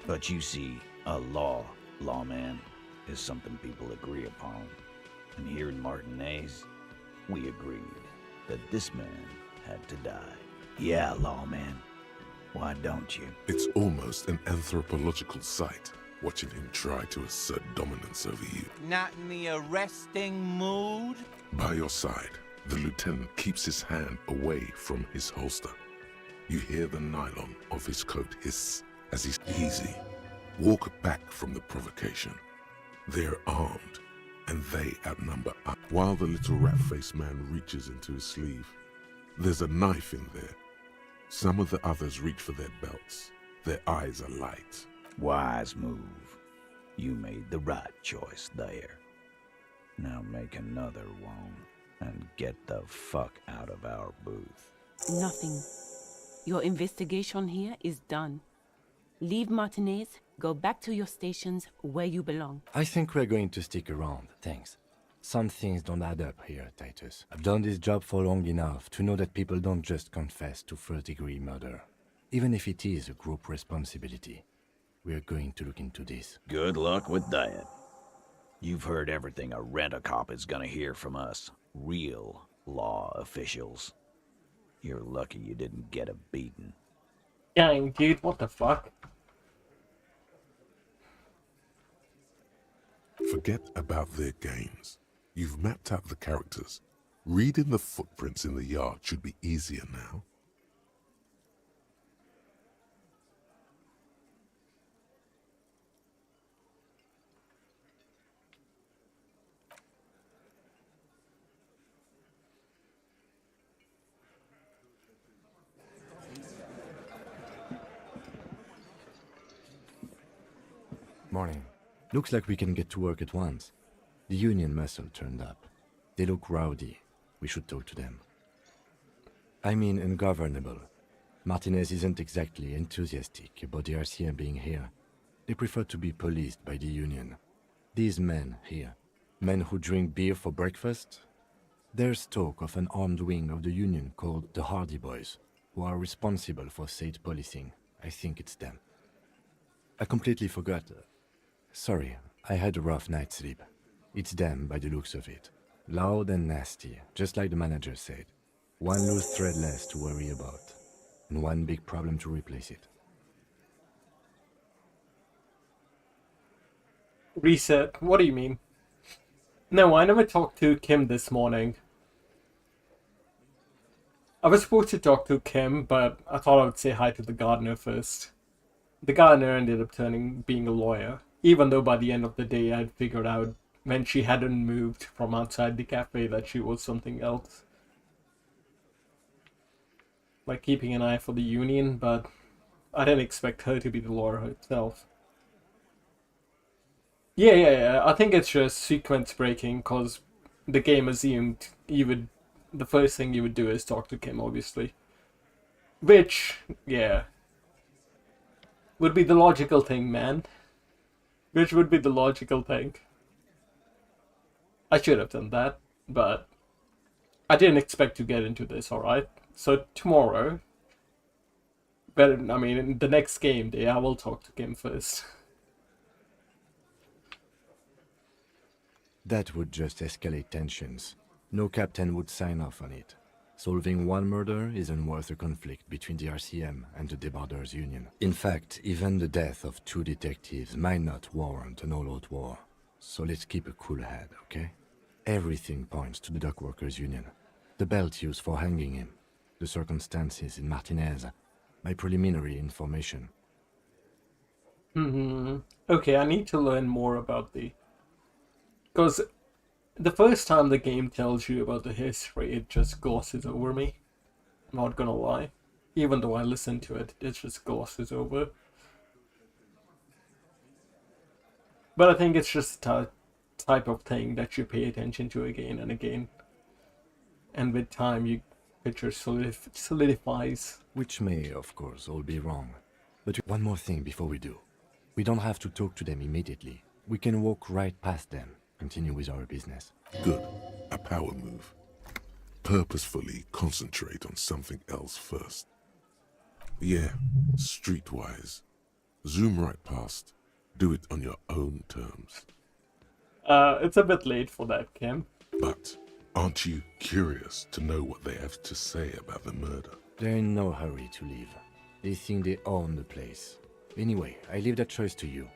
But you see, a lawman, is something people agree upon. And here in Martinez, we agreed that this man had to die. Yeah, lawman. Why don't you? It's almost an anthropological sight, watching him try to assert dominance over you. Not in the arresting mood? By your side, the lieutenant keeps his hand away from his holster. You hear the nylon of his coat hiss as he's easy. Walk back from the provocation. They're armed, and they outnumber us. While the little rat-faced man reaches into his sleeve, there's a knife in there. Some of the others reach for their belts. Their eyes are light. Wise move. You made the right choice there. Now make another one and get the fuck out of our booth. Nothing. Your investigation here is done. Leave Martinez, go back to your stations where you belong. I think we're going to stick around, thanks. Some things don't add up here, Titus. I've done this job for long enough to know that people don't just confess to first-degree murder, even if it is a group responsibility. We're going to look into this. Good luck with that. You've heard everything a rent-a-cop is gonna hear from us. Real law officials. You're lucky you didn't get a beating. Dang, dude, what the fuck? Forget about their games. You've mapped out the characters. Reading the footprints in the yard should be easier now. Morning. Looks like we can get to work at once. The Union muscle turned up. They look rowdy. We should talk to them. I mean ungovernable. Martinez isn't exactly enthusiastic about the RCM being here. They prefer to be policed by the Union. These men here, men who drink beer for breakfast, there's talk of an armed wing of the Union called the Hardy Boys, who are responsible for state policing. I think it's them. I completely forgot. Sorry, I had a rough night's sleep. It's them by the looks of it. Loud and nasty, just like the manager said. One loose thread less to worry about, and one big problem to replace it. Reset? What do you mean? No, I never talked to Kim this morning. I was supposed to talk to Kim, but I thought I would say hi to the gardener first. The gardener ended up being a lawyer, even though by the end of the day I'd figured out when she hadn't moved from outside the cafe that she was something else. Like keeping an eye for the union, but I didn't expect her to be the lawyer herself. Yeah. I think it's just sequence breaking, because the game assumed the first thing you would do is talk to Kim, obviously. Which, yeah, would be the logical thing, man. Which would be the logical thing. I should have done that, but I didn't expect to get into this, alright? So tomorrow, in the next game day, I will talk to Kim first. That would just escalate tensions. No captain would sign off on it. Solving one murder isn't worth a conflict between the RCM and the Debarders Union. In fact, even the death of 2 detectives might not warrant an all-out war. So let's keep a cool head, okay? Everything points to the Dockworkers Union. The belt used for hanging him, the circumstances in Martinez, my preliminary information. Okay, I need to learn more about because the first time the game tells you about the history, it just glosses over me. I'm not gonna lie. Even though I listen to it, it just glosses over. But I think it's just a type of thing that you pay attention to again and again. And with time, your picture solidifies. Which may, of course, all be wrong. But one more thing before we do. We don't have to talk to them immediately. We can walk right past them, continue with our business. Good. A power move. Purposefully concentrate on something else first. Yeah, streetwise. Zoom right past. Do it on your own terms. It's a bit late for that, Kim. But aren't you curious to know what they have to say about the murder? They're in no hurry to leave. They think they own the place. Anyway, I leave that choice to you.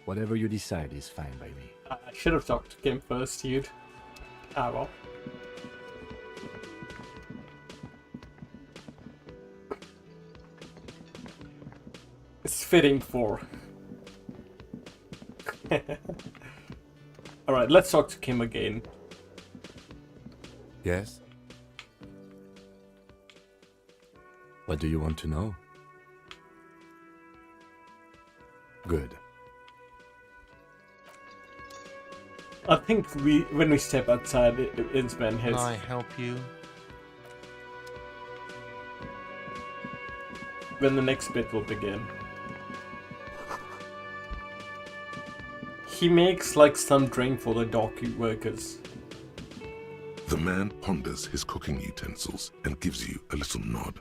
Whatever you decide is fine by me. I should have talked to Kim first, dude. Ah, well. It's fitting for... Alright, let's talk to Kim again. Yes? What do you want to know? Good. I think when we step outside, it's when his... Can I help you? When the next bit will begin. He makes like some drink for the dock workers. The man ponders his cooking utensils and gives you a little nod,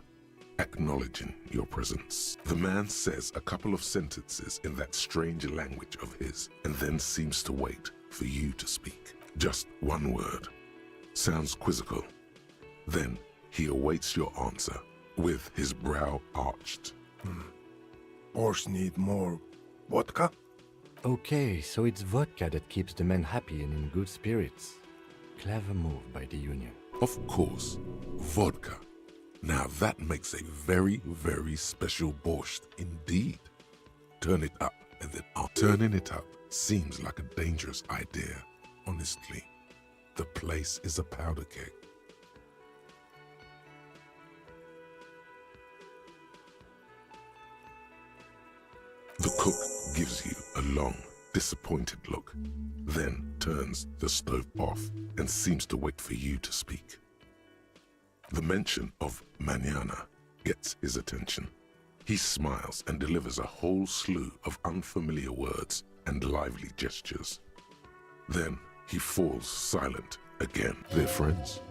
acknowledging your presence. The man says a couple of sentences in that strange language of his, and then seems to wait for you to speak. Just one word. Sounds quizzical. Then he awaits your answer with his brow arched. Boss need more vodka? Okay, so it's vodka that keeps the men happy and in good spirits. Clever move by the Union. Of course, vodka. Now that makes a very, very special borscht indeed. Turn it up and then turning it up seems like a dangerous idea, honestly. The place is a powder keg. The cook gives you a long, disappointed look, then turns the stove off and seems to wait for you to speak. The mention of mañana gets his attention. He smiles and delivers a whole slew of unfamiliar words and lively gestures. Then he falls silent again. They're friends?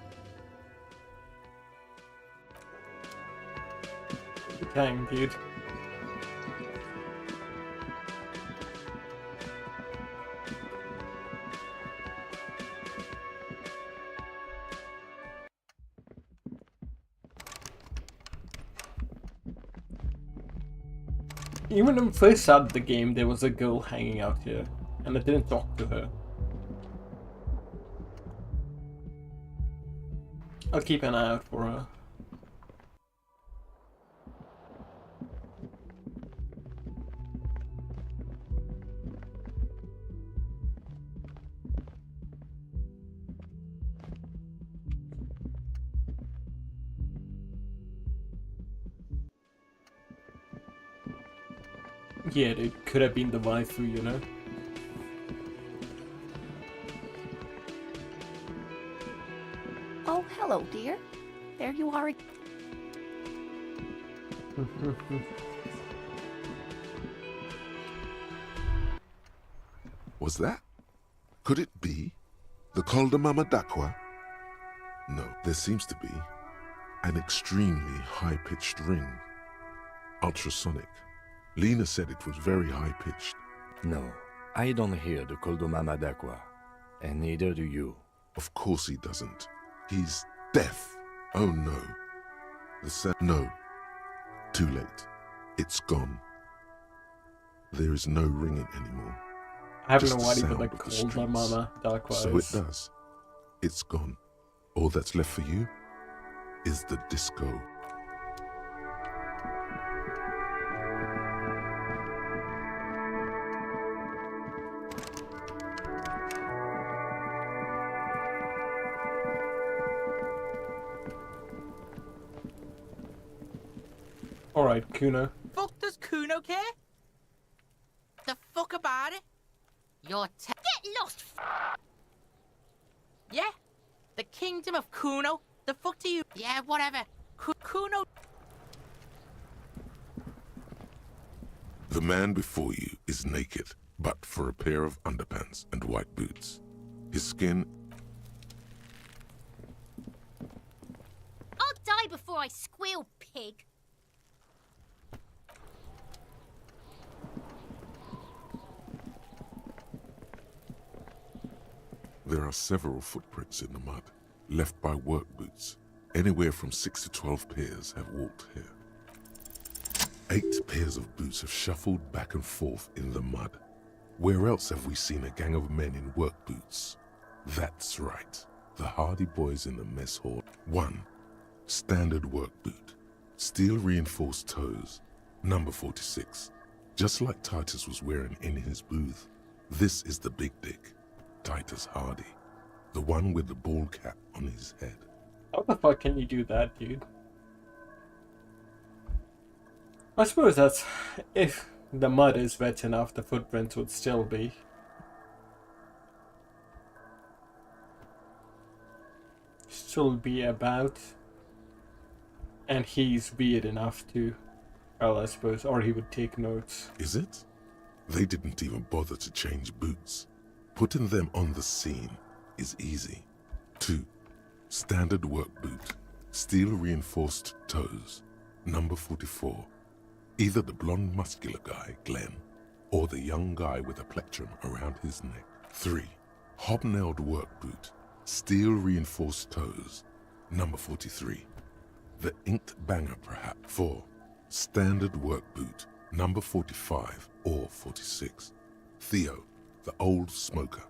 Dang, dude. Even when we first started the game, there was a girl hanging out here, and I didn't talk to her. I'll keep an eye out for her. Yeah, it could have been the waifu, you know? Oh, hello, dear. There you are. Was that? Could it be? The Koldamama Dakwa? No, there seems to be an extremely high-pitched ring. Ultrasonic. Lena said it was very high-pitched. No, I don't hear the Koldomama Dakwa, and neither do you. Of course he doesn't. He's deaf. Oh no. No. Too late. It's gone. There is no ringing anymore. I have Just no the idea sound what of the the streets. Koldamama Dakwa So is. it does. It's gone. All that's left for you is the disco. Alright, Kuno. Fuck does Kuno care? The fuck about it? You're Get lost! Yeah? The kingdom of Kuno? The fuck do you... Yeah, whatever. Kuno... The man before you is naked, but for a pair of underpants and white boots. His skin... I'll die before I squeal, pig. There are several footprints in the mud, left by work boots. Anywhere from 6 to 12 pairs have walked here. 8 pairs of boots have shuffled back and forth in the mud. Where else have we seen a gang of men in work boots? That's right, the Hardy Boys in the mess hall. 1. Standard work boot. Steel reinforced toes. Number 46. Just like Titus was wearing in his booth. This is the big dick. Titus Hardy. The one with the ball cap on his head. How the fuck can you do that, dude? I suppose that's... if the mud is wet enough, the footprints would still be. Still be about. And he's weird enough to... well, I suppose, or he would take notes. Is it? They didn't even bother to change boots. Putting them on the scene is easy. 2. Standard work boot. Steel reinforced toes. Number 44. Either the blonde muscular guy, Glenn, or the young guy with a plectrum around his neck. 3. Hobnailed work boot. Steel reinforced toes. Number 43. The inked banger perhaps. 4. Standard work boot. Number 45 or 46. Theo, the old smoker.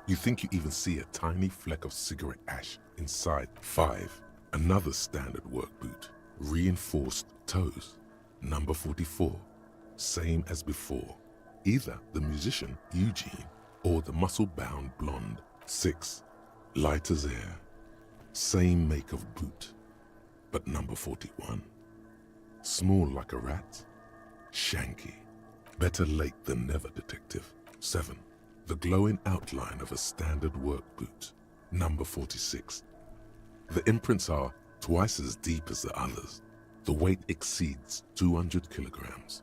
You think you even see a tiny fleck of cigarette ash inside. 5. Another standard work boot. Reinforced toes. Number 44. Same as before. Either the musician, Eugene, or the muscle-bound blonde. 6. Light as air. Same make of boot. But number 41. Small like a rat. Shanky. Better late than never, detective. 7. The glowing outline of a standard work boot. Number 46. The imprints are twice as deep as the others. The weight exceeds 200 kilograms.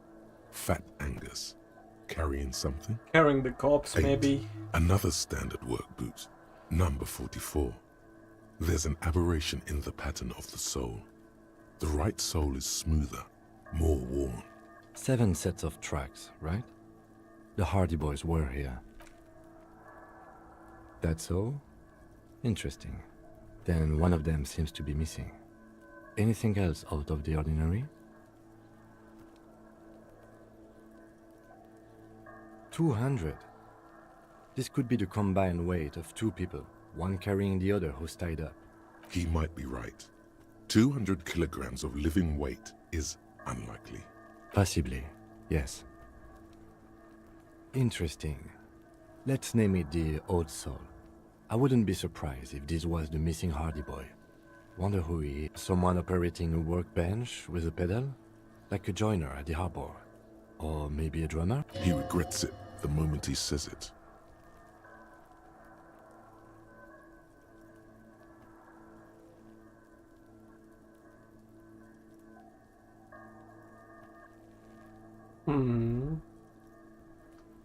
Fat Angus. Carrying something? Carrying the corpse, 8. maybe? Another standard work boot. Number 44. There's an aberration in the pattern of the sole. The right sole is smoother, more worn. 7 sets of tracks, right? The Hardy Boys were here. That's all? Interesting. Then one of them seems to be missing. Anything else out of the ordinary? 200. This could be the combined weight of 2 people, one carrying the other who's tied up. He might be right. 200 kilograms of living weight is unlikely. Possibly, yes. Interesting. Let's name it the Old Soul. I wouldn't be surprised if this was the missing Hardy boy. Wonder who he is. Someone operating a workbench with a pedal? Like a joiner at the harbor. Or maybe a drummer? He regrets it the moment he says it.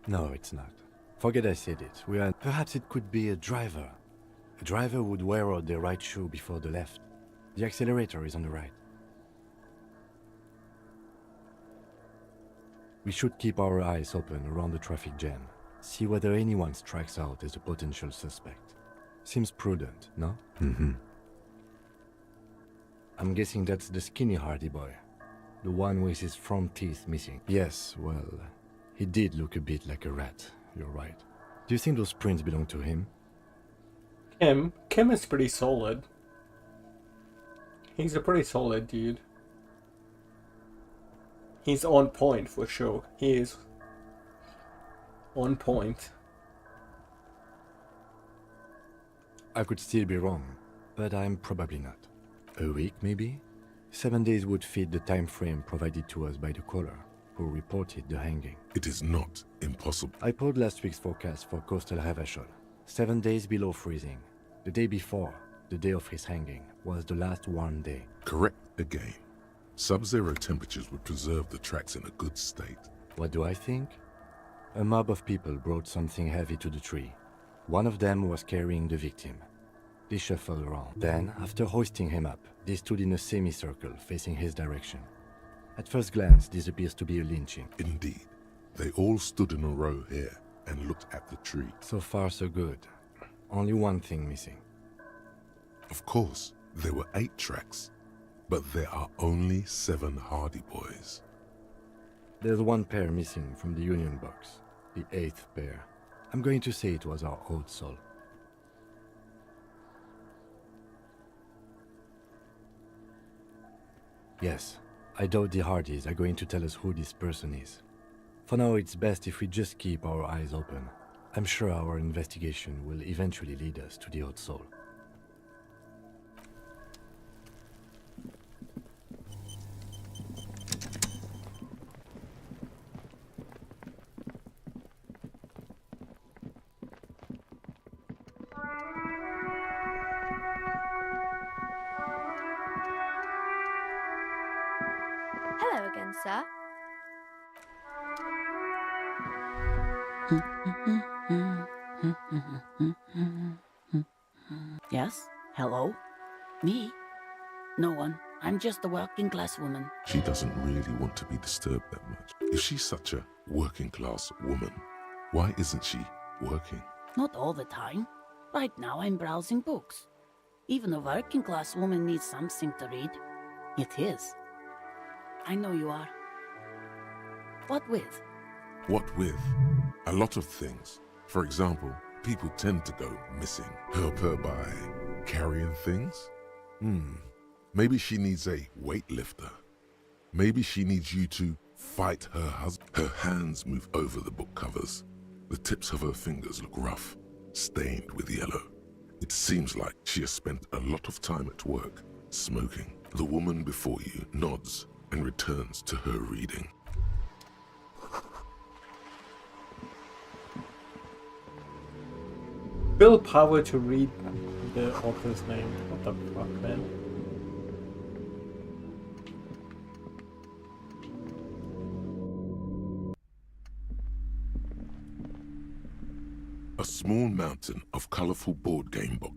No, it's not. Forget I said it. Perhaps it could be a driver. A driver would wear out the right shoe before the left. The accelerator is on the right. We should keep our eyes open around the traffic jam. See whether anyone strikes out as a potential suspect. Seems prudent, no? I'm guessing that's the skinny Hardy boy. The one with his front teeth missing. Yes, well, he did look a bit like a rat. You're right. Do you think those prints belong to him? Kim is pretty solid. He's a pretty solid dude. He's on point for sure. He is on point. I could still be wrong, but I'm probably not. A week, maybe? 7 days would fit the time frame provided to us by the caller, who reported the hanging. It is not impossible. I pulled last week's forecast for coastal Havashol. 7 days below freezing. The day before, the day of his hanging, was the last warm day. Correct again. Sub-zero temperatures would preserve the tracks in a good state. What do I think? A mob of people brought something heavy to the tree. One of them was carrying the victim. They shuffled around. Then, after hoisting him up, they stood in a semicircle facing his direction. At first glance, this appears to be a lynching. Indeed. They all stood in a row here and looked at the tree. So far, so good. Only one thing missing. Of course, there were 8 tracks, but there are only 7 Hardy boys. There's one pair missing from the Union box. The 8th pair. I'm going to say it was our Old Soul. Yes, I doubt the Hardys are going to tell us who this person is. For now, it's best if we just keep our eyes open. I'm sure our investigation will eventually lead us to the Old Soul. Hello again, sir. Yes? Hello? Me? No one. I'm just a working class woman. She doesn't really want to be disturbed that much. If she's such a working class woman, why isn't she working? Not all the time. Right now I'm browsing books. Even a working class woman needs something to read. It is. I know you are. What with? What with? A lot of things. For example, people tend to go missing. Help her by carrying things? Maybe she needs a weightlifter. Maybe she needs you to fight her husband. Her hands move over the book covers. The tips of her fingers look rough, stained with yellow. It seems like she has spent a lot of time at work, smoking. The woman before you nods and returns to her reading. Willpower to read the author's name. What the fuck, man? A small mountain of colorful board game books.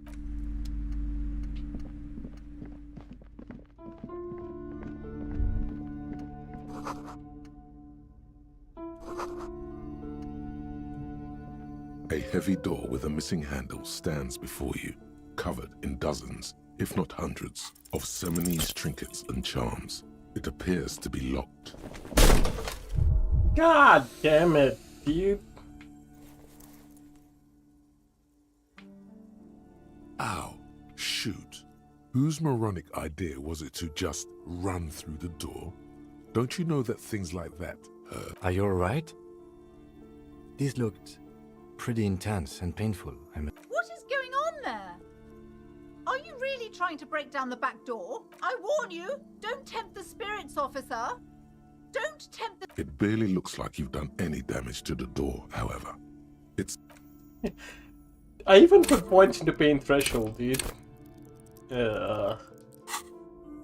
A heavy door with a missing handle stands before you, covered in dozens, if not hundreds, of Seminese trinkets and charms. It appears to be locked. God damn it, dude. Ow, shoot. Whose moronic idea was it to just run through the door? Don't you know that things like that hurt? Are you alright? This looked pretty intense and painful. What is going on there? Are you really trying to break down the back door? I warn you, don't tempt the spirits, officer. Don't tempt the... It barely looks like you've done any damage to the door, however. It's... I even put points in the pain threshold, dude.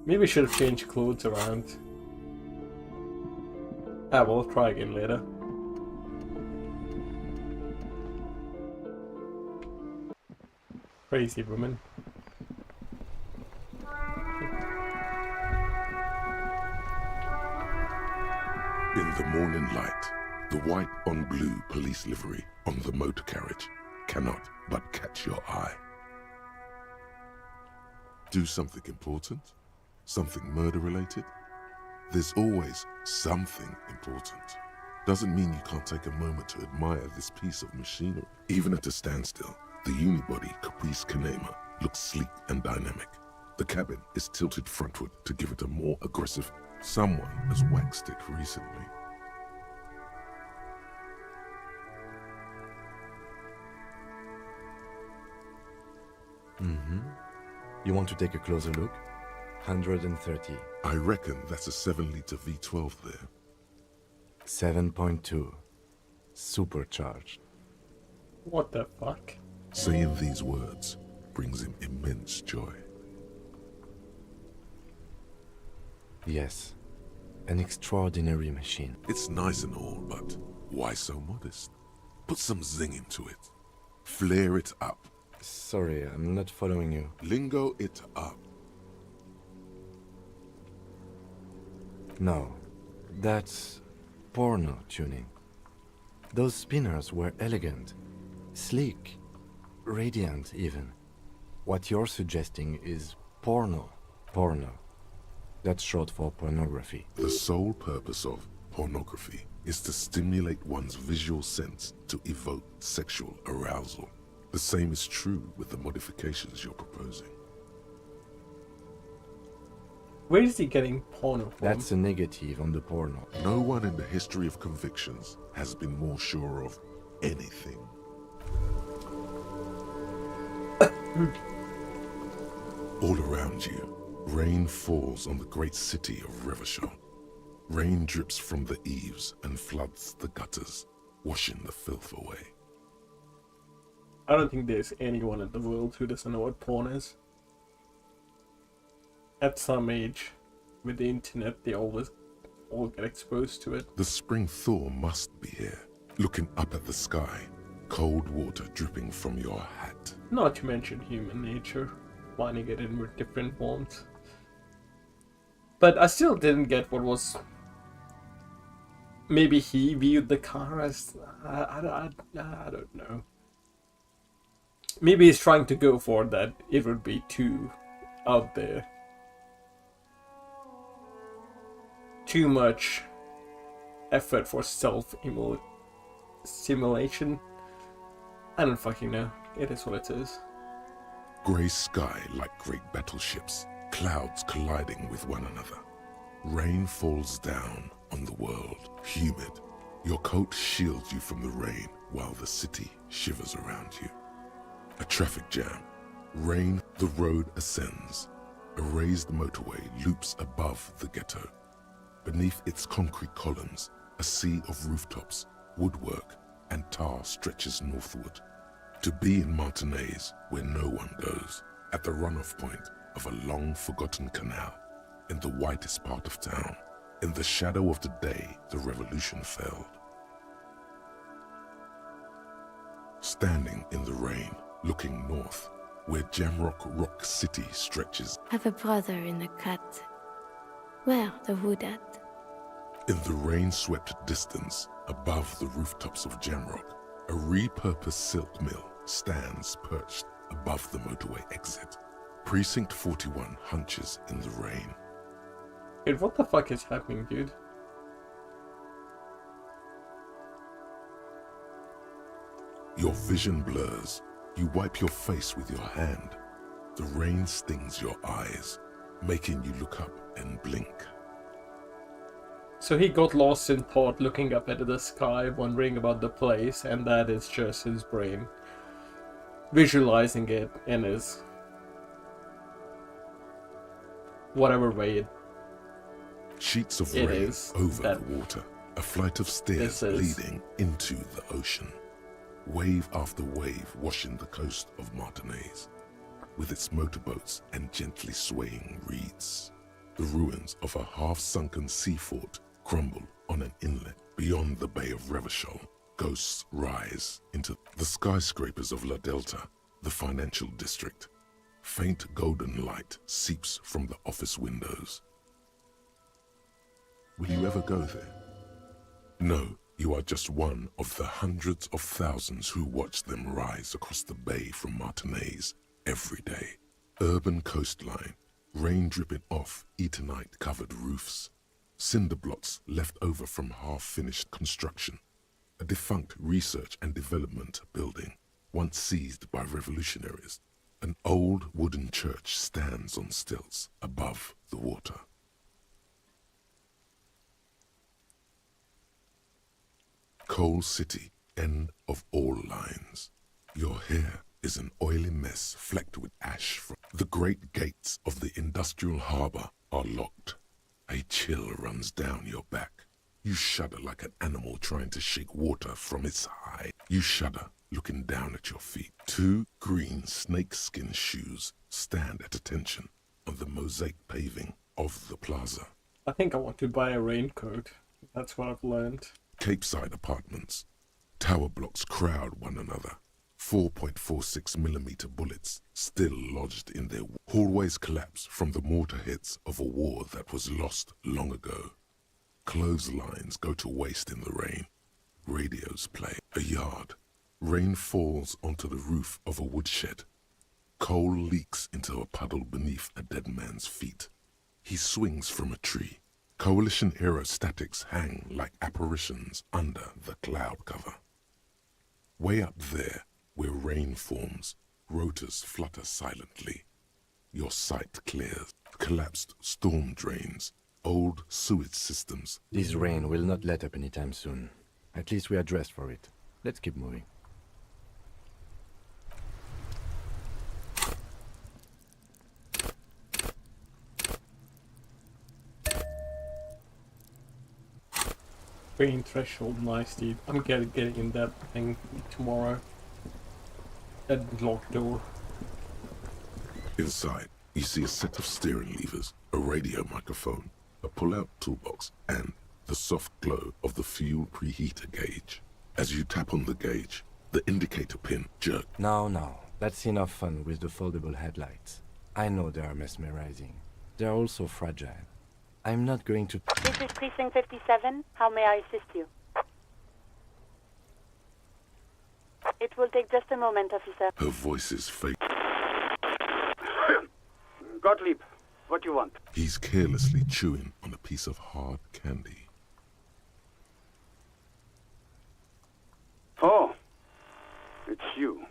Maybe I should have changed clothes around. We'll try again later. Crazy woman. In the morning light, the white on blue police livery on the motor carriage cannot but catch your eye. Do something important? Something murder-related? There's always something important. Doesn't mean you can't take a moment to admire this piece of machinery. Even at a standstill, the unibody Caprice Kanema looks sleek and dynamic. The cabin is tilted frontward to give it a more aggressive... Someone has waxed it recently. You want to take a closer look? 130. I reckon that's a 7-liter V12 there. 7.2. Supercharged. What the fuck? Saying these words brings him immense joy. Yes. An extraordinary machine. It's nice and all, but why so modest? Put some zing into it. Flare it up. Sorry, I'm not following you. Lingo it up. No. That's porno tuning. Those spinners were elegant, sleek, radiant even. What you're suggesting is porno. Porno. That's short for pornography. The sole purpose of pornography is to stimulate one's visual sense to evoke sexual arousal. The same is true with the modifications you're proposing. Where is he getting porno from? That's a negative on the porno. No one in the history of convictions has been more sure of anything. All around you, rain falls on the great city of Revachol. Rain drips from the eaves and floods the gutters, washing the filth away. I don't think there's anyone in the world who doesn't know what porn is. At some age, with the internet, they all get exposed to it. The spring thaw must be here. Looking up at the sky, cold water dripping from your hat. Not to mention human nature, finding it in different forms. But I still didn't get what was... Maybe he viewed the car as... I don't know. Maybe he's trying to go for that it would be too out there. Too much effort for self-stimulation. I don't fucking know. It is what it is. Grey sky like great battleships, clouds colliding with one another. Rain falls down on the world, humid. Your coat shields you from the rain while the city shivers around you. A traffic jam. Rain, the road ascends. A raised motorway loops above the ghetto. Beneath its concrete columns, a sea of rooftops, woodwork, and tar stretches northward. To be in Martinez, where no one goes, at the runoff point of a long-forgotten canal, in the whitest part of town, in the shadow of the day the revolution failed. Standing in the rain, looking north, where Jamrock Rock City stretches. Have a brother in the cut. Where the wood at? In the rain-swept distance, above the rooftops of Jamrock, a repurposed silk mill stands perched above the motorway exit. Precinct 41 hunches in the rain. Dude, what the fuck is happening, dude? Your vision blurs. You wipe your face with your hand. The rain stings your eyes, making you look up and blink. So he got lost in thought, looking up at the sky, wondering about the place, and that is just his brain visualizing it in his whatever way it Sheets of It rain is over that the water, a flight of stairs leading into the ocean. Wave after wave washing the coast of Martinaise, with its motorboats and gently swaying reeds. The ruins of a half-sunken sea fort crumble on an inlet beyond the Bay of Revachol. Ghosts rise into the skyscrapers of La Delta, the financial district. Faint golden light seeps from the office windows. Will you ever go there? No, you are just one of the hundreds of thousands who watch them rise across the bay from Martinaise every day. Urban coastline, rain dripping off Eternite-covered roofs, cinder blocks left over from half-finished construction, a defunct research and development building, once seized by revolutionaries. An old wooden church stands on stilts above the water. Coal City, end of all lines. Your hair is an oily mess flecked with ash from the great gates of the industrial harbor are locked. A chill runs down your back. You shudder like an animal trying to shake water from its hide. You shudder looking down at your feet. Two green snakeskin shoes stand at attention on the mosaic paving of the plaza. I think I want to buy a raincoat. That's what I've learned. Capeside apartments. Tower blocks crowd one another. 4.46mm bullets still lodged in their hallways collapse from the mortar hits of a war that was lost long ago. Clotheslines go to waste in the rain. Radios play. A yard. Rain falls onto the roof of a woodshed. Coal leaks into a puddle beneath a dead man's feet. He swings from a tree. Coalition aerostatics hang like apparitions under the cloud cover. Way up there, where rain forms, rotors flutter silently. Your sight clears. Collapsed storm drains, old sewage systems. This rain will not let up anytime soon. At least we are dressed for it. Let's keep moving. Green threshold, nice dude. I'm getting in that thing tomorrow. That locked door. Inside, you see a set of steering levers, a radio microphone, a pull-out toolbox, and the soft glow of the fuel preheater gauge. As you tap on the gauge, the indicator pin jerks. Now, that's enough fun with the foldable headlights. I know they are mesmerizing. They are also fragile. I'm not going to... This is Precinct 57. How may I assist you? It will take just a moment, officer. Her voice is fake. Gottlieb, what do you want? He's carelessly chewing on a piece of hard candy. Oh, it's you.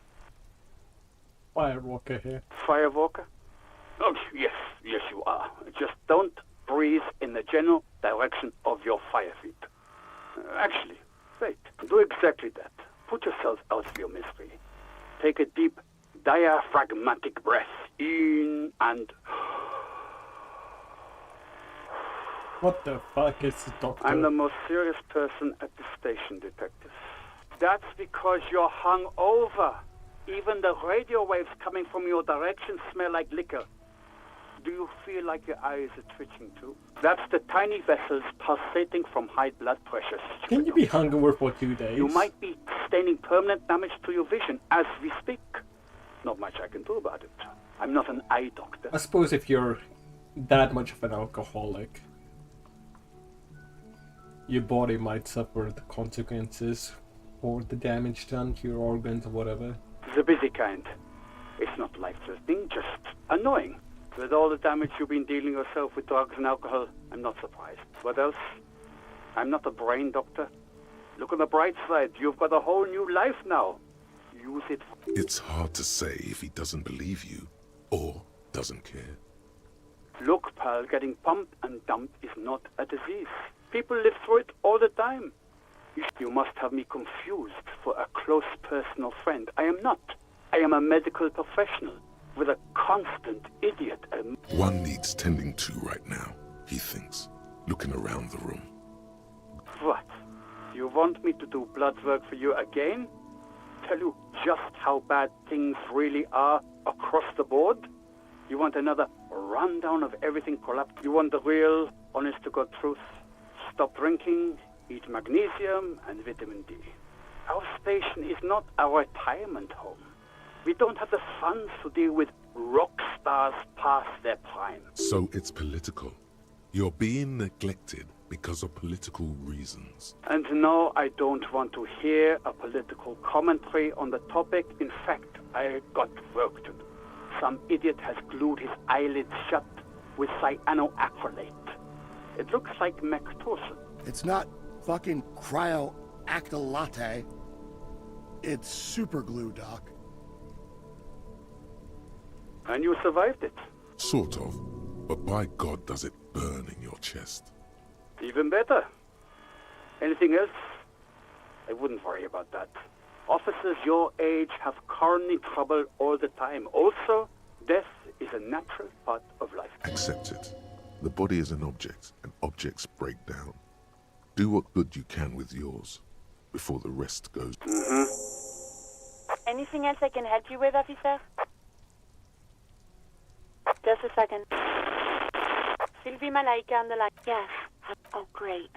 Firewalker here. Firewalker? Oh, yes, you are. Just don't breathe in the general direction of your fire feet. Actually, wait. Do exactly that. Put yourself out of your misery. Take a deep, diaphragmatic breath in and... What the fuck is the doctor? I'm the most serious person at the station, detective. That's because you're hung over. Even the radio waves coming from your direction smell like liquor. Do you feel like your eyes are twitching too? That's the tiny vessels pulsating from high blood pressure. Can you be hungover for 2 days? You might be sustaining permanent damage to your vision as we speak. Not much I can do about it. I'm not an eye doctor. I suppose if you're that much of an alcoholic, your body might suffer the consequences for the damage done to your organs or whatever. The busy kind. It's not life-threatening, just annoying. With all the damage you've been dealing yourself with drugs and alcohol, I'm not surprised. What else? I'm not a brain doctor. Look on the bright side. You've got a whole new life now. Use it. It's hard to say if he doesn't believe you. or doesn't care. Look, pal, getting pumped and dumped is not a disease. People live through it all the time. You must have me confused for a close personal friend. I am not. I am a medical professional with a constant idiot. One needs tending to right now, he thinks, looking around the room. What? You want me to do blood work for you again? Tell you just how bad things really are across the board? You want another rundown of everything collapsed? You want the real, honest-to-God truth? Stop drinking, eat magnesium and vitamin D. Our station is not a retirement home. We don't have the funds to deal with rock stars past their prime. So it's political. You're being neglected because of political reasons. And no, I don't want to hear a political commentary on the topic. In fact, I got work to do. Some idiot has glued his eyelids shut with cyanoacrylate. It looks like Mactosin. It's not fucking cryoacrylate. It's super glue, Doc. And you survived it. Sort of. But by God, does it burn in your chest. Even better. Anything else? I wouldn't worry about that. Officers your age have coronary trouble all the time. Also, death is a natural part of life. Accept it. The body is an object, and objects break down. Do what good you can with yours, before the rest goes. Anything else I can help you with, officer? Just a second. Sylvie Malaika on the line. Yes. Oh, great.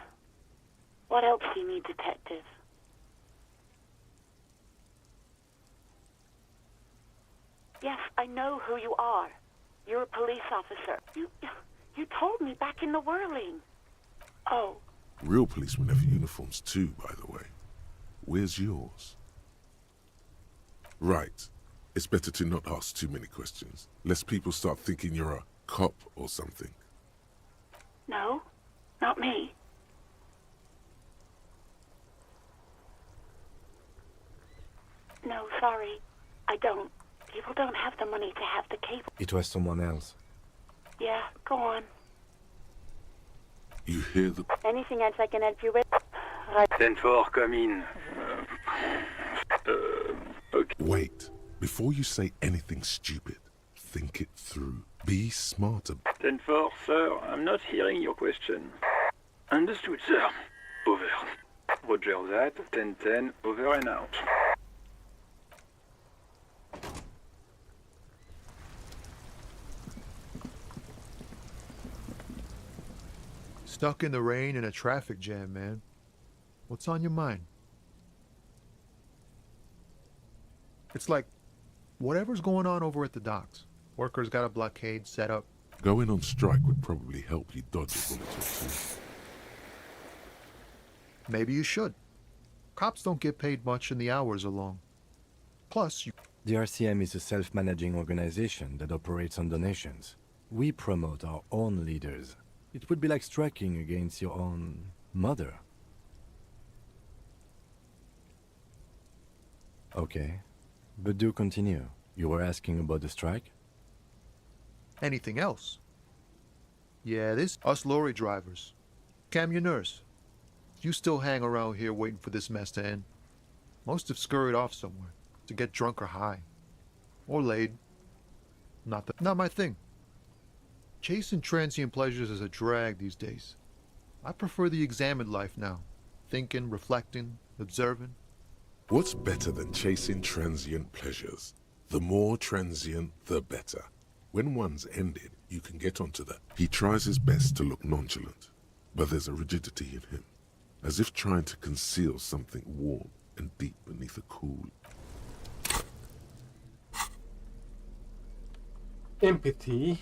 What else do you need, detective? Yes, I know who you are. You're a police officer. You told me back in the whirling. Oh. Real policemen have uniforms too, by the way. Where's yours? Right. It's better to not ask too many questions, lest people start thinking you're a cop or something. No, not me. No, sorry. I don't. People don't have the money to have the cable. It was someone else. Yeah, go on. You hear the... Anything else I can help you with? 10-4, come in. Okay. Wait. Before you say anything stupid, think it through. Be smarter. 10-4, sir, I'm not hearing your question. Understood, sir. Over. Roger that. 10-10, over and out. Stuck in the rain in a traffic jam, man. What's on your mind? It's like, whatever's going on over at the docks. Workers got a blockade set up. Going on strike would probably help you dodge a bullet or two. Maybe you should. Cops don't get paid much and the hours are long. Plus, you... The RCM is a self-managing organization that operates on donations. We promote our own leaders. It would be like striking against your own mother. Okay, but do continue. You were asking about the strike? Anything else? Yeah, us lorry drivers. Camionneurs. You still hang around here waiting for this mess to end. Most have scurried off somewhere to get drunk or high. Or laid. Not my thing. Chasing transient pleasures is a drag these days. I prefer the examined life now. Thinking, reflecting, observing. What's better than chasing transient pleasures? The more transient, the better. When one's ended, you can get onto that. He tries his best to look nonchalant, but there's a rigidity in him, as if trying to conceal something warm and deep beneath a cool. Empathy.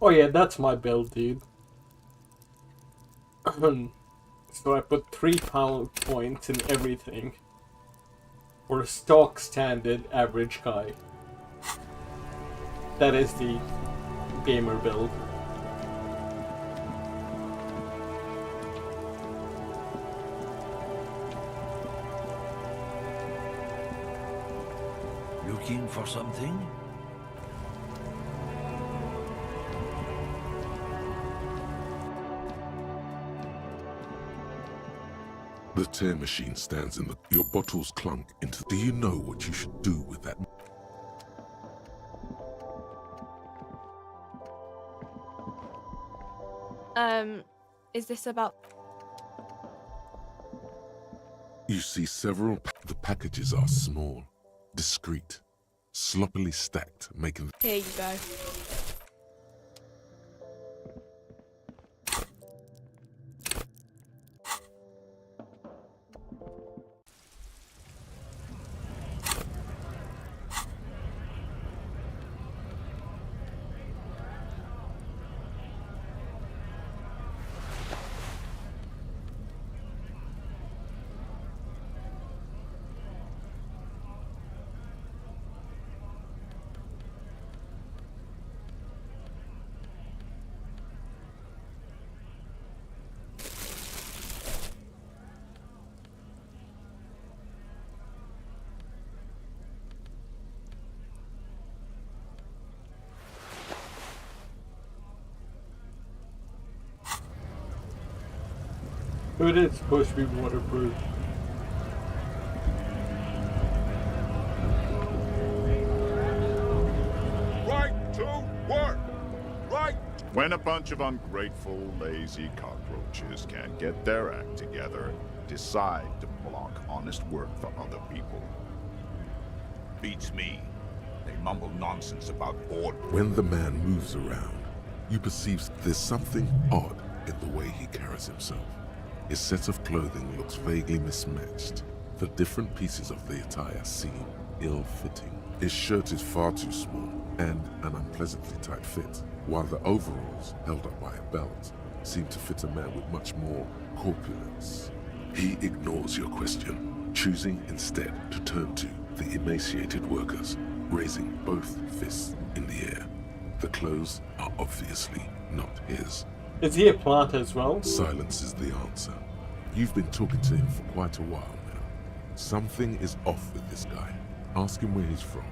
Oh yeah, that's my build, dude. So I put 3 pound points in everything. For a stock standard average guy. That is the gamer build. Looking for something? The tear machine stands in the... Your bottles clunk into... Do you know what you should do with that? Is this about... You see several... The packages are small, discreet, sloppily stacked, making... Here you go. But it's supposed to be waterproof. Right to work! Right! When a bunch of ungrateful, lazy cockroaches can't get their act together, decide to block honest work for other people. Beats me. They mumble nonsense about order. When the man moves around, you perceive there's something odd in the way he carries himself. His set of clothing looks vaguely mismatched. The different pieces of the attire seem ill-fitting. His shirt is far too small and an unpleasantly tight fit, while the overalls, held up by a belt, seem to fit a man with much more corpulence. He ignores your question, choosing instead to turn to the emaciated workers, raising both fists in the air. The clothes are obviously not his. Is he a plant as well? Silence is the answer. You've been talking to him for quite a while now. Something is off with this guy. Ask him where he's from.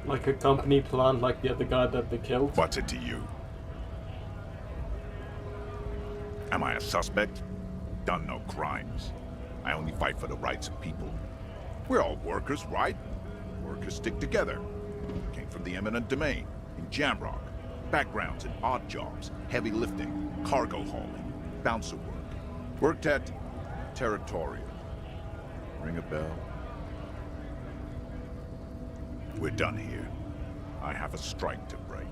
Like a company plant like the other guy that they killed? What's it to you? Am I a suspect? Done no crimes. I only fight for the rights of people. We're all workers, right? Workers stick together. Came from the eminent domain, in Jamrock. Backgrounds in odd jobs, heavy lifting, cargo hauling, bouncer work. Worked at Territorial. Ring a bell? We're done here. I have a strike to break.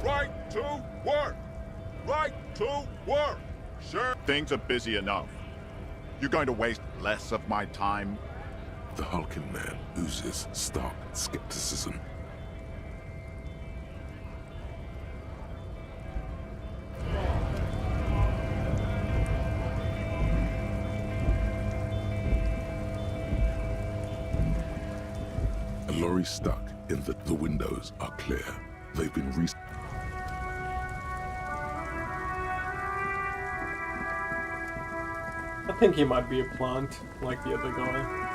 Right to work! Right to work! Sure. Things are busy enough. You're going to waste less of my time? The hulking man oozes stark skepticism. A lorry stuck in the windows are clear. They've been I think he might be a plant, like the other guy.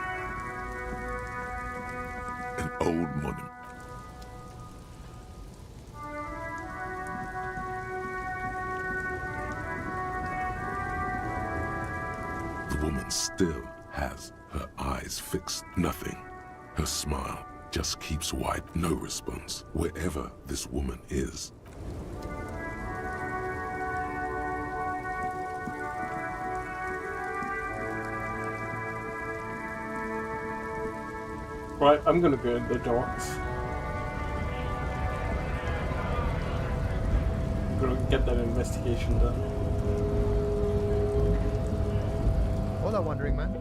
An old monument. The woman still has her eyes fixed. Nothing. Her smile just keeps wide. No response, wherever this woman is. Right, I'm gonna go to the docks. I'm gonna get that investigation done. Hola, wandering man.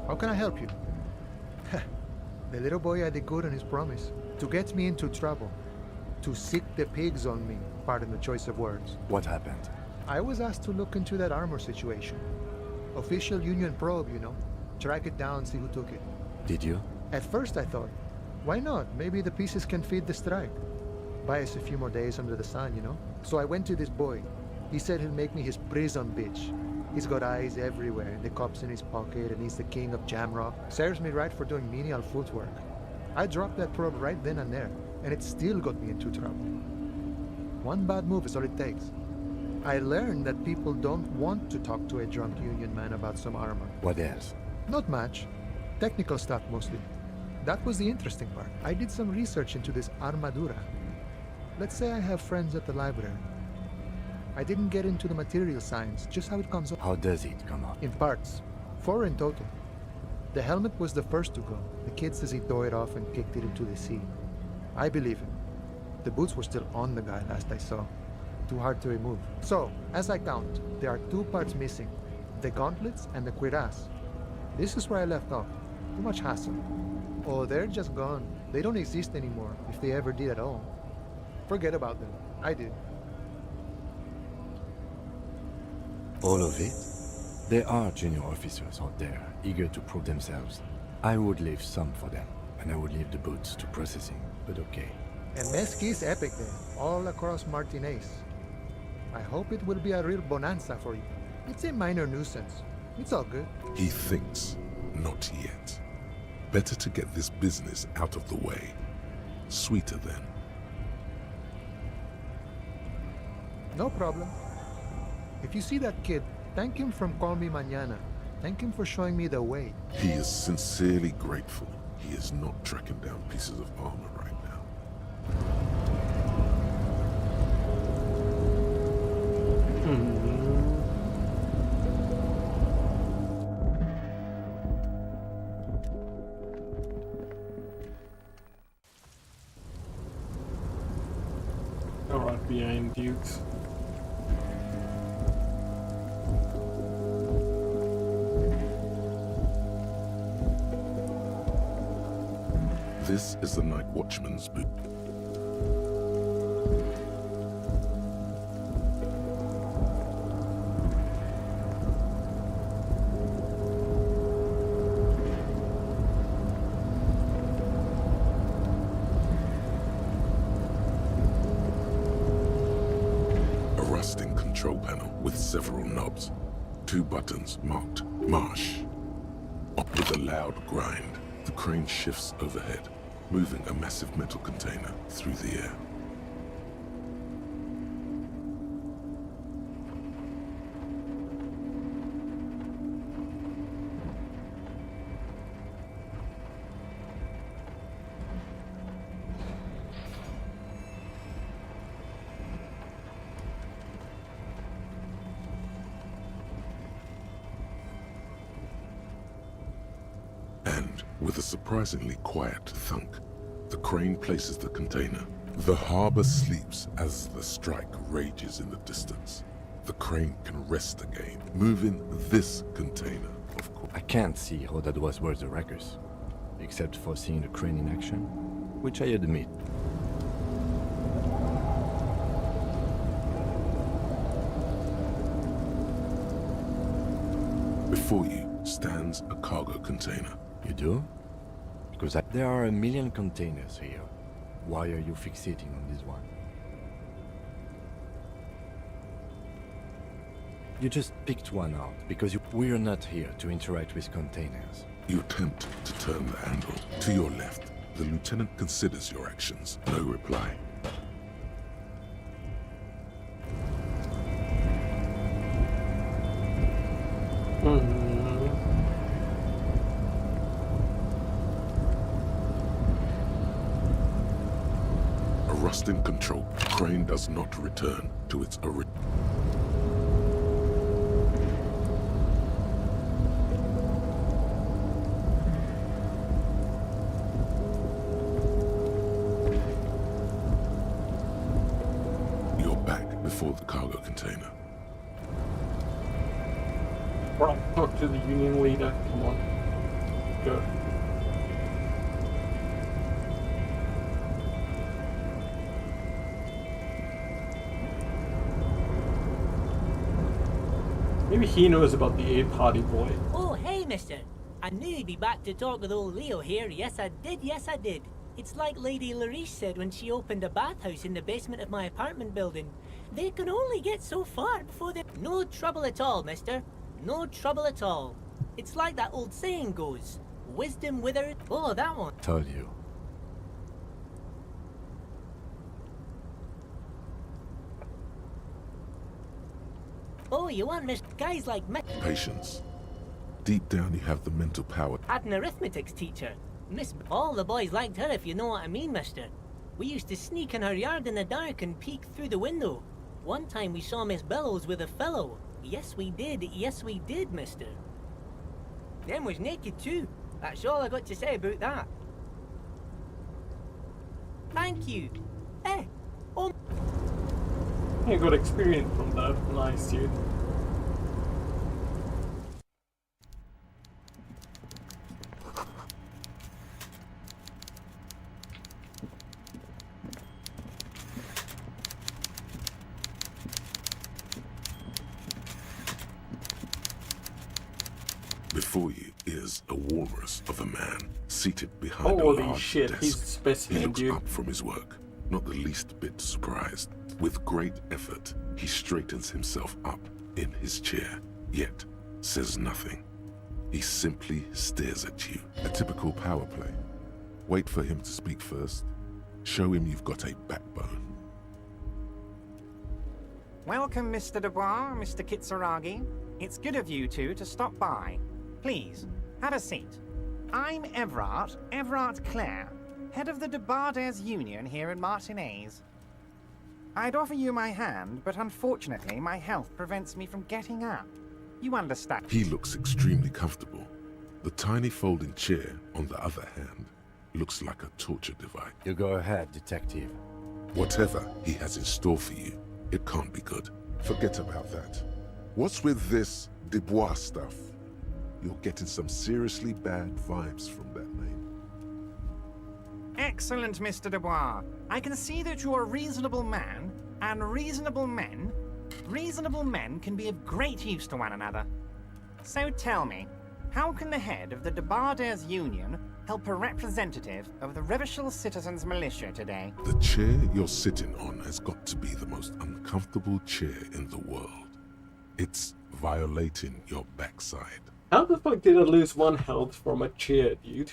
How can I help you? The little boy had it good on his promise. To get me into trouble. To sick the pigs on me, pardon the choice of words. What happened? I was asked to look into that armor situation. Official Union probe, you know. Track it down, see who took it. Did you? At first I thought, why not? Maybe the pieces can feed the strike. Buy us a few more days under the sun, you know? So I went to this boy. He said he'll make me his prison bitch. He's got eyes everywhere, the cops in his pocket, and he's the king of Jamrock. Serves me right for doing menial footwork. I dropped that probe right then and there, and it still got me into trouble. One bad move is all it takes. I learned that people don't want to talk to a drunk Union man about some armor. What else? Not much. Technical stuff mostly. That was the interesting part. I did some research into this armadura. Let's say I have friends at the library. I didn't get into the material science, just how it comes up. How does it come up? In parts. 4 in total. The helmet was the first to go. The kid says he tore it off and kicked it into the sea. I believe him. The boots were still on the guy last I saw. Too hard to remove. So, as I count, there are 2 parts missing. The gauntlets and the cuirass. This is where I left off. Too much hassle. Oh, they're just gone. They don't exist anymore, if they ever did at all. Forget about them. I did. All of it? There are junior officers out there, eager to prove themselves. I would leave some for them, and I would leave the boots to processing, but okay. And Mesqui's epic there, all across Martinez. I hope it will be a real bonanza for you. It's a minor nuisance. It's all good. He thinks, not yet. Better to get this business out of the way. Sweeter then. No problem. If you see that kid, thank him from Call Me Mañana. Thank him for showing me the way. He is sincerely grateful he is not tracking down pieces of armor right now. Alright, behind Dukes. This is the night watchman's boot. A rusting control panel with several knobs. 2 buttons marked Marsh. Up with a loud grind, the crane shifts overhead, moving a massive metal container through the air. And with a surprisingly quiet thunk, the crane places the container. The harbor sleeps as the strike rages in the distance. The crane can rest again, moving this container, of course. I can't see how that was worth the wreckers, except for seeing the crane in action, which I admit. Before you stands a cargo container. You do? Because there are a million containers here. Why are you fixating on this one? You just picked one out because we're not here to interact with containers. You attempt to turn the handle. To your left, the lieutenant considers your actions. No reply. A rusting control. Crane does not return to its original. You're back before the cargo container. Right, talk to the union leader. Come on. Go. Maybe Maybe he knows about the ape hardy boy. Oh, hey, mister. I knew you'd be back to talk with old Leo here. Yes, I did. It's like Lady Larice said when she opened a bathhouse in the basement of my apartment building. They can only get so far before they... No trouble at all, mister. No trouble at all. It's like that old saying goes. Wisdom withers... Oh, that one. Told you. Oh, you want Miss... Guys like me... Patience. Deep down, you have the mental power. Had an arithmetics teacher. Miss... All the boys liked her, if you know what I mean, mister. We used to sneak in her yard in the dark and peek through the window. One time we saw Miss Bellows with a fellow. Yes, we did, mister. Them was naked too. That's all I got to say about that. Thank you. Eh, oh... I got experience from that. Nice, dude. Before you is a walrus of a man seated behind a Holy large shit, desk. he's a specimen, He looks dude. up from his work, not the least bit surprised. With great effort, he straightens himself up in his chair, yet says nothing. He simply stares at you. A typical power play. Wait for him to speak first. Show him you've got a backbone. Welcome, Mr. Dubois, Mr. Kitsuragi. It's good of you two to stop by. Please, have a seat. I'm Everard Clare, head of the Debarders Union here in Martinez. I'd offer you my hand, but unfortunately my health prevents me from getting up. You understand? He looks extremely comfortable. The tiny folding chair, on the other hand, looks like a torture device. You go ahead, detective. Whatever he has in store for you, it can't be good. Forget about that. What's with this Dubois stuff? You're getting some seriously bad vibes from that name. Excellent, Mr. Dubois. I can see that you're a reasonable man, and reasonable men can be of great use to one another. So tell me, how can the head of the Debarders Union help a representative of the Revachol Citizens Militia today? The chair you're sitting on has got to be the most uncomfortable chair in the world. It's violating your backside. How the fuck did I lose 1 health from a chair, dude?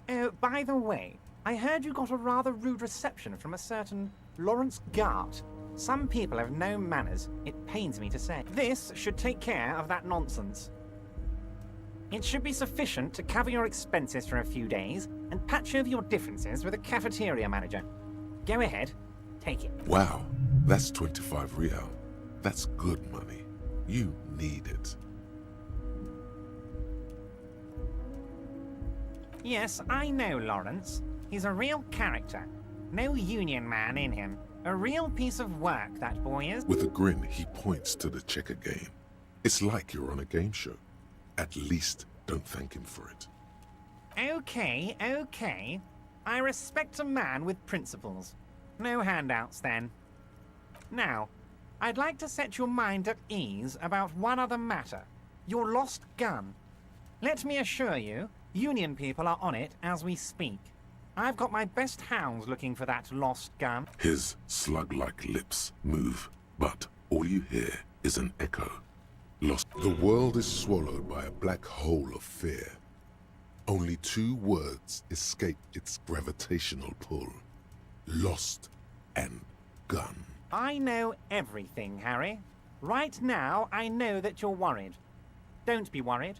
Oh, by the way, I heard you got a rather rude reception from a certain Lawrence Gart. Some people have no manners, it pains me to say. This should take care of that nonsense. It should be sufficient to cover your expenses for a few days and patch over your differences with a cafeteria manager. Go ahead, take it. Wow, that's 25 real. That's good money. You need it. Yes, I know Lawrence. He's a real character. No union man in him. A real piece of work, that boy is. With a grin, he points to the checker game. It's like you're on a game show. At least don't thank him for it. Okay. I respect a man with principles. No handouts, then. Now, I'd like to set your mind at ease about one other matter. Your lost gun. Let me assure you, Union people are on it as we speak. I've got my best hounds looking for that lost gun. His slug-like lips move, but all you hear is an echo. Lost. The world is swallowed by a black hole of fear. Only 2 words escape its gravitational pull. Lost and gun. I know everything, Harry. Right now, I know that you're worried. Don't be worried.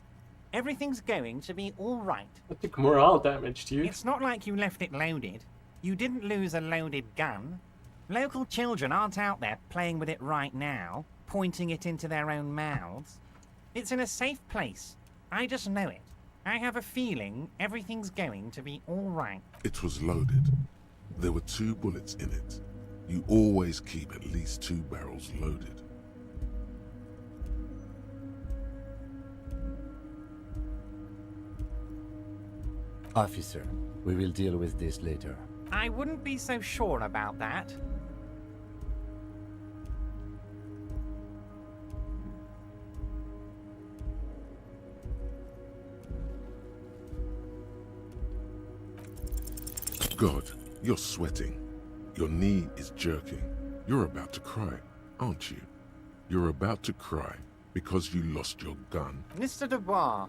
Everything's going to be all right. I took morale damage, dude. It's not like you left it loaded. You didn't lose a loaded gun. Local children aren't out there playing with it right now, pointing it into their own mouths. It's in a safe place. I just know it. I have a feeling everything's going to be all right. It was loaded. There were 2 bullets in it. You always keep at least 2 barrels loaded. Officer, we will deal with this later. I wouldn't be so sure about that. God, you're sweating. Your knee is jerking. You're about to cry, aren't you? You're about to cry because you lost your gun. Mr. Dubois,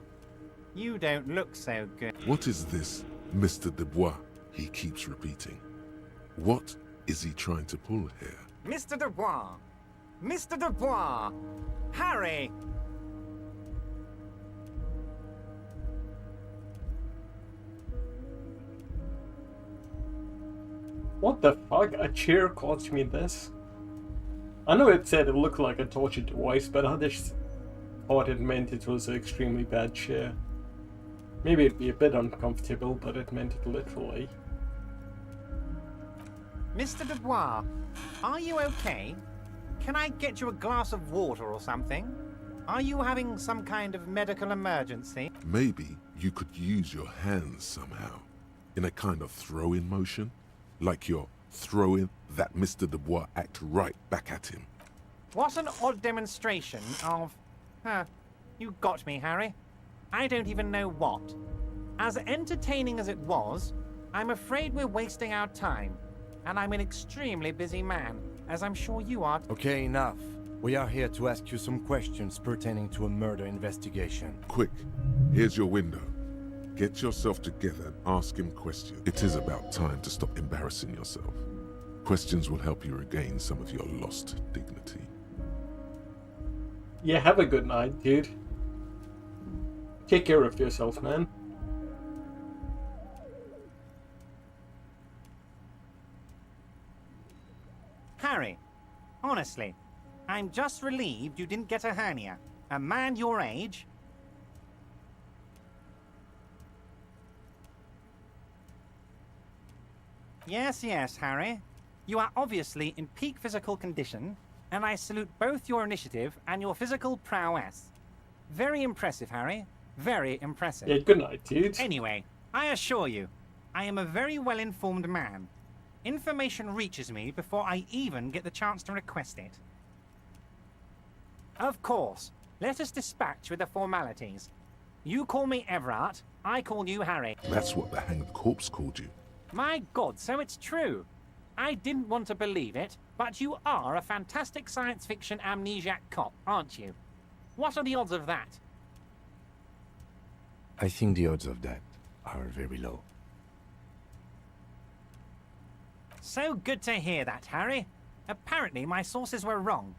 you don't look so good. What is this, Mr. Dubois? He keeps repeating. What is he trying to pull here? Mr. Dubois! Mr. Dubois! Harry! What the fuck? A chair caused me this? I know it said it looked like a torture device, but I just thought it meant it was an extremely bad chair. Maybe it'd be a bit uncomfortable, but it meant it literally. Mr. Dubois, are you okay? Can I get you a glass of water or something? Are you having some kind of medical emergency? Maybe you could use your hands somehow, in a kind of throw-in motion, like you're throwing that Mr. Dubois act right back at him. What an odd demonstration of... you got me, Harry. I don't even know what. As entertaining as it was, I'm afraid we're wasting our time. And I'm an extremely busy man, as I'm sure you are. Okay, enough. We are here to ask you some questions pertaining to a murder investigation. Quick, here's your window. Get yourself together and ask him questions. It is about time to stop embarrassing yourself. Questions will help you regain some of your lost dignity. Yeah, have a good night, dude. Take care of yourself, man. Harry, honestly, I'm just relieved you didn't get a hernia. A man your age... Yes, Harry. You are obviously in peak physical condition, and I salute both your initiative and your physical prowess. Very impressive, Harry. Very impressive. Yeah, good night, dude. Anyway, I assure you, I am a very well-informed man. Information reaches me before I even get the chance to request it. Of course, let us dispatch with the formalities. You call me Everard, I call you Harry. That's what the hanged corpse called you. My God, so it's true. I didn't want to believe it, but you are a fantastic science fiction amnesiac cop, aren't you? What are the odds of that? I think the odds of that are very low. So good to hear that, Harry. Apparently my sources were wrong.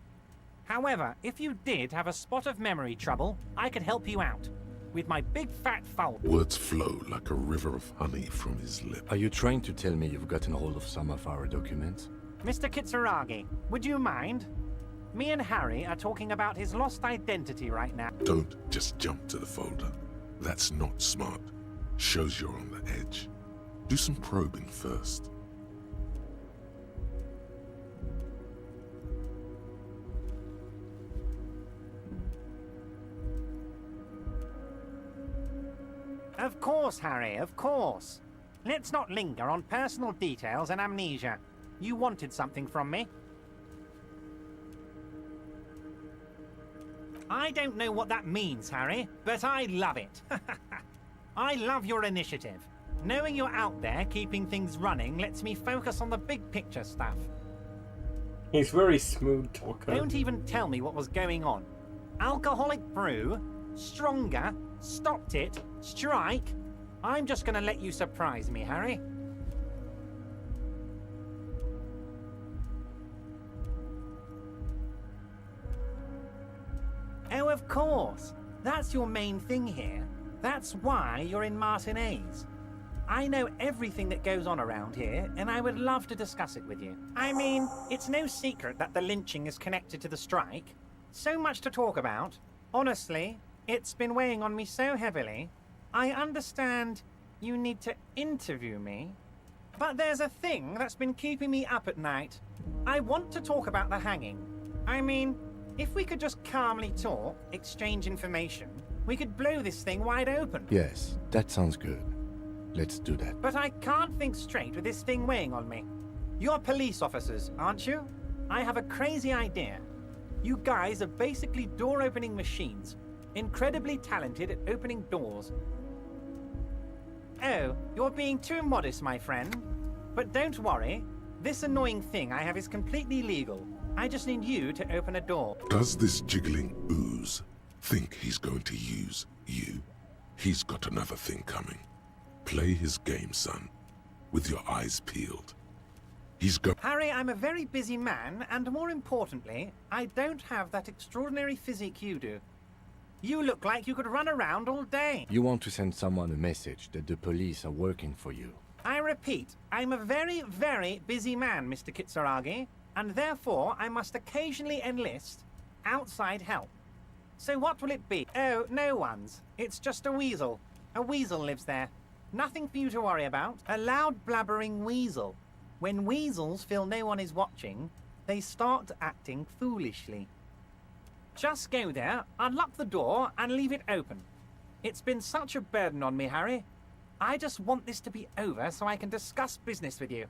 However, if you did have a spot of memory trouble, I could help you out. With my big fat foul. Words flow like a river of honey from his lip. Are you trying to tell me you've gotten hold of some of our documents? Mr. Kitsuragi, would you mind? Me and Harry are talking about his lost identity right now. Don't just jump to the folder. That's not smart. Shows you're on the edge. Do some probing first. Of course, Harry, of course. Let's not linger on personal details and amnesia. You wanted something from me. I don't know what that means, Harry, but I love it. I love your initiative. Knowing you're out there keeping things running lets me focus on the big picture stuff. He's very smooth talker. Don't even tell me what was going on. Alcoholic brew? Stronger? Stopped it? Strike? I'm just gonna let you surprise me, Harry. Oh, of course. That's your main thing here. That's why you're in Martinez. I know everything that goes on around here, and I would love to discuss it with you. I mean, it's no secret that the lynching is connected to the strike. So much to talk about. Honestly, it's been weighing on me so heavily. I understand you need to interview me, but there's a thing that's been keeping me up at night. I want to talk about the hanging. I mean, if we could just calmly talk, exchange information, we could blow this thing wide open. Yes, that sounds good. Let's do that. But I can't think straight with this thing weighing on me. You're police officers, aren't you? I have a crazy idea. You guys are basically door-opening machines, incredibly talented at opening doors. Oh, you're being too modest, my friend. But don't worry. This annoying thing I have is completely legal. I just need you to open a door. Does this jiggling ooze think he's going to use you? He's got another thing coming. Play his game, son, with your eyes peeled. He's got... Harry, I'm a very busy man, and more importantly, I don't have that extraordinary physique you do. You look like you could run around all day. You want to send someone a message that the police are working for you. I repeat, I'm a very, very busy man, Mr. Kitsuragi, and therefore I must occasionally enlist outside help. So what will it be? Oh, no one's. It's just a weasel. A weasel lives there. Nothing for you to worry about. A loud blabbering weasel. When weasels feel no one is watching, they start acting foolishly. Just go there, unlock the door, and leave it open. It's been such a burden on me, Harry. I just want this to be over so I can discuss business with you.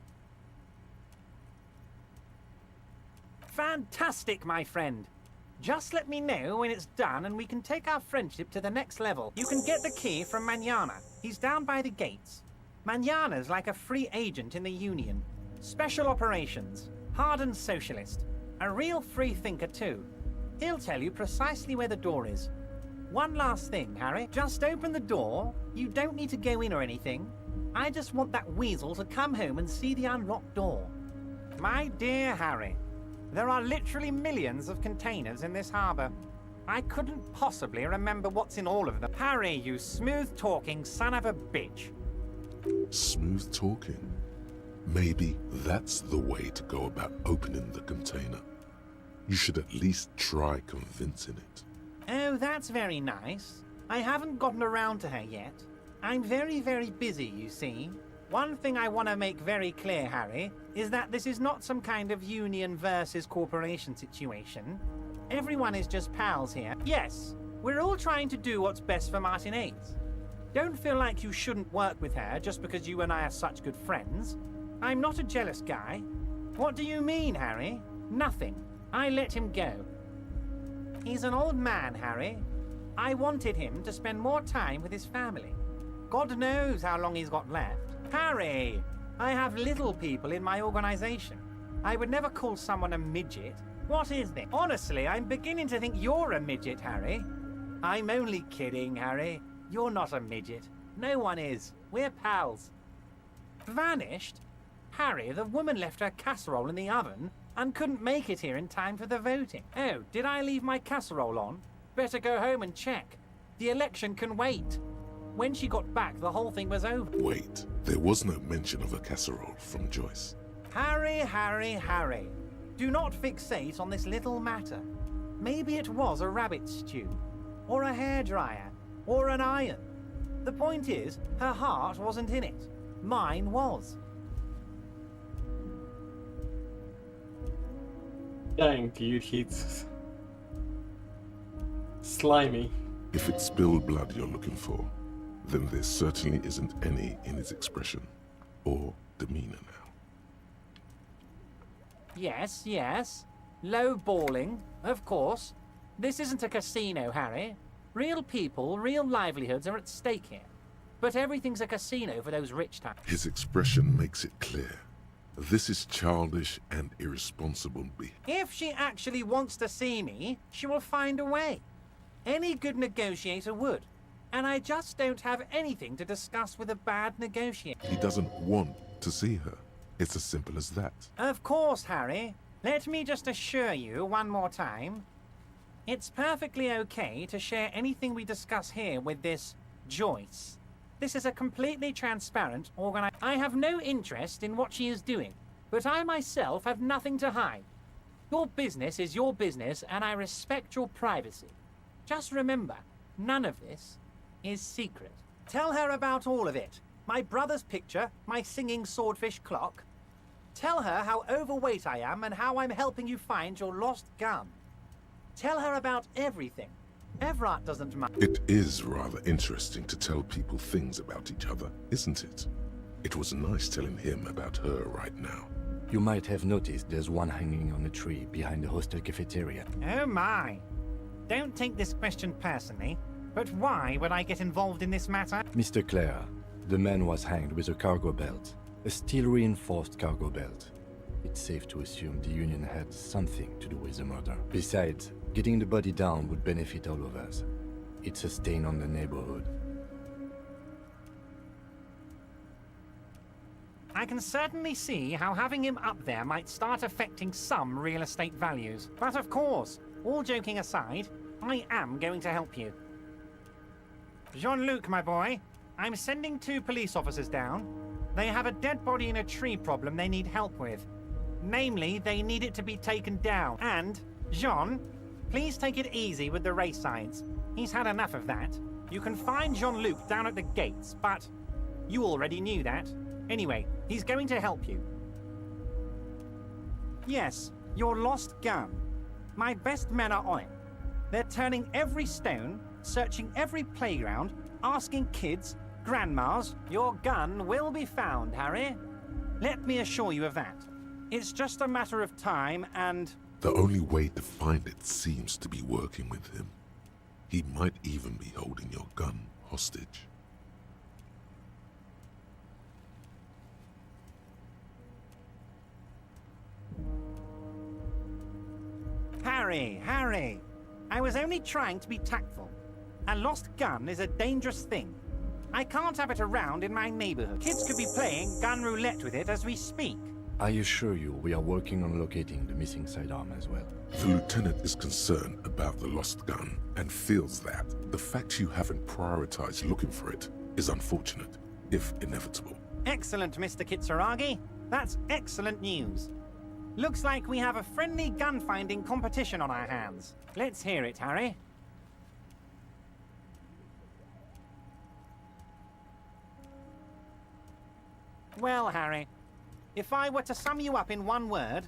Fantastic, my friend. Just let me know when it's done and we can take our friendship to the next level. You can get the key from Manana. He's down by the gates. Manana's like a free agent in the Union. Special operations. Hardened socialist. A real free thinker, too. He'll tell you precisely where the door is. One last thing, Harry. Just open the door. You don't need to go in or anything. I just want that weasel to come home and see the unlocked door. My dear Harry, there are literally millions of containers in this harbor. I couldn't possibly remember what's in all of them. Harry, you smooth-talking son of a bitch. Smooth talking? Maybe that's the way to go about opening the container. You should at least try convincing it. Oh, that's very nice. I haven't gotten around to her yet. I'm very, very busy, you see. One thing I want to make very clear, Harry, is that this is not some kind of union versus corporation situation. Everyone is just pals here. Yes, we're all trying to do what's best for Martinez. Don't feel like you shouldn't work with her just because you and I are such good friends. I'm not a jealous guy. What do you mean, Harry? Nothing. I let him go. He's an old man, Harry. I wanted him to spend more time with his family. God knows how long he's got left. Harry, I have little people in my organization. I would never call someone a midget. What is this? Honestly, I'm beginning to think you're a midget, Harry. I'm only kidding, Harry. You're not a midget. No one is. We're pals. Vanished? Harry, the woman left her casserole in the oven and couldn't make it here in time for the voting. Oh, did I leave my casserole on? Better go home and check. The election can wait. When she got back, the whole thing was over. Wait, there was no mention of a casserole from Joyce. Harry, Harry, Harry. Do not fixate on this little matter. Maybe it was a rabbit stew, or a hairdryer, or an iron. The point is, her heart wasn't in it. Mine was. Dang, dude, he's slimy. If it's spilled blood you're looking for, then there certainly isn't any in his expression or demeanor now. Yes, yes. Low balling, of course. This isn't a casino, Harry. Real people, real livelihoods are at stake here. But everything's a casino for those rich types. His expression makes it clear. This is childish and irresponsible behavior. If she actually wants to see me, she will find a way. Any good negotiator would. And I just don't have anything to discuss with a bad negotiator. He doesn't want to see her. It's as simple as that. Of course, Harry. Let me just assure you one more time. It's perfectly okay to share anything we discuss here with this Joyce. This is a completely transparent organization. I have no interest in what she is doing, but I myself have nothing to hide. Your business is your business, and I respect your privacy. Just remember, none of this is secret. Tell her about all of it. My brother's picture, my singing swordfish clock. Tell her how overweight I am and how I'm helping you find your lost gum. Tell her about everything. Everett doesn't mind. It is rather interesting to tell people things about each other, isn't it? It was nice telling him about her right now. You might have noticed there's one hanging on a tree behind the hostel cafeteria. Oh my. Don't take this question personally, but why would I get involved in this matter? Mr. Clare, the man was hanged with a cargo belt. A steel-reinforced cargo belt. It's safe to assume the Union had something to do with the murder. Besides, getting the body down would benefit all of us. It's a stain on the neighborhood. I can certainly see how having him up there might start affecting some real estate values. But of course, all joking aside, I am going to help you. Jean-Luc, my boy, I'm sending 2 police officers down. They have a dead body in a tree problem they need help with. Namely, they need it to be taken down. And, Jean, please take it easy with the race signs. He's had enough of that. You can find Jean-Luc down at the gates, but you already knew that. Anyway, he's going to help you. Yes, your lost gun. My best men are on it. They're turning every stone, searching every playground, asking kids, grandmas. Your gun will be found, Harry. Let me assure you of that. It's just a matter of time and... The only way to find it seems to be working with him. He might even be holding your gun hostage. Harry! I was only trying to be tactful. A lost gun is a dangerous thing. I can't have it around in my neighborhood. Kids could be playing gun roulette with it as we speak. I assure you, we are working on locating the missing sidearm as well. The lieutenant is concerned about the lost gun and feels that the fact you haven't prioritized looking for it is unfortunate, if inevitable. Excellent, Mr. Kitsuragi. That's excellent news. Looks like we have a friendly gun-finding competition on our hands. Let's hear it, Harry. Well, Harry, if I were to sum you up in one word,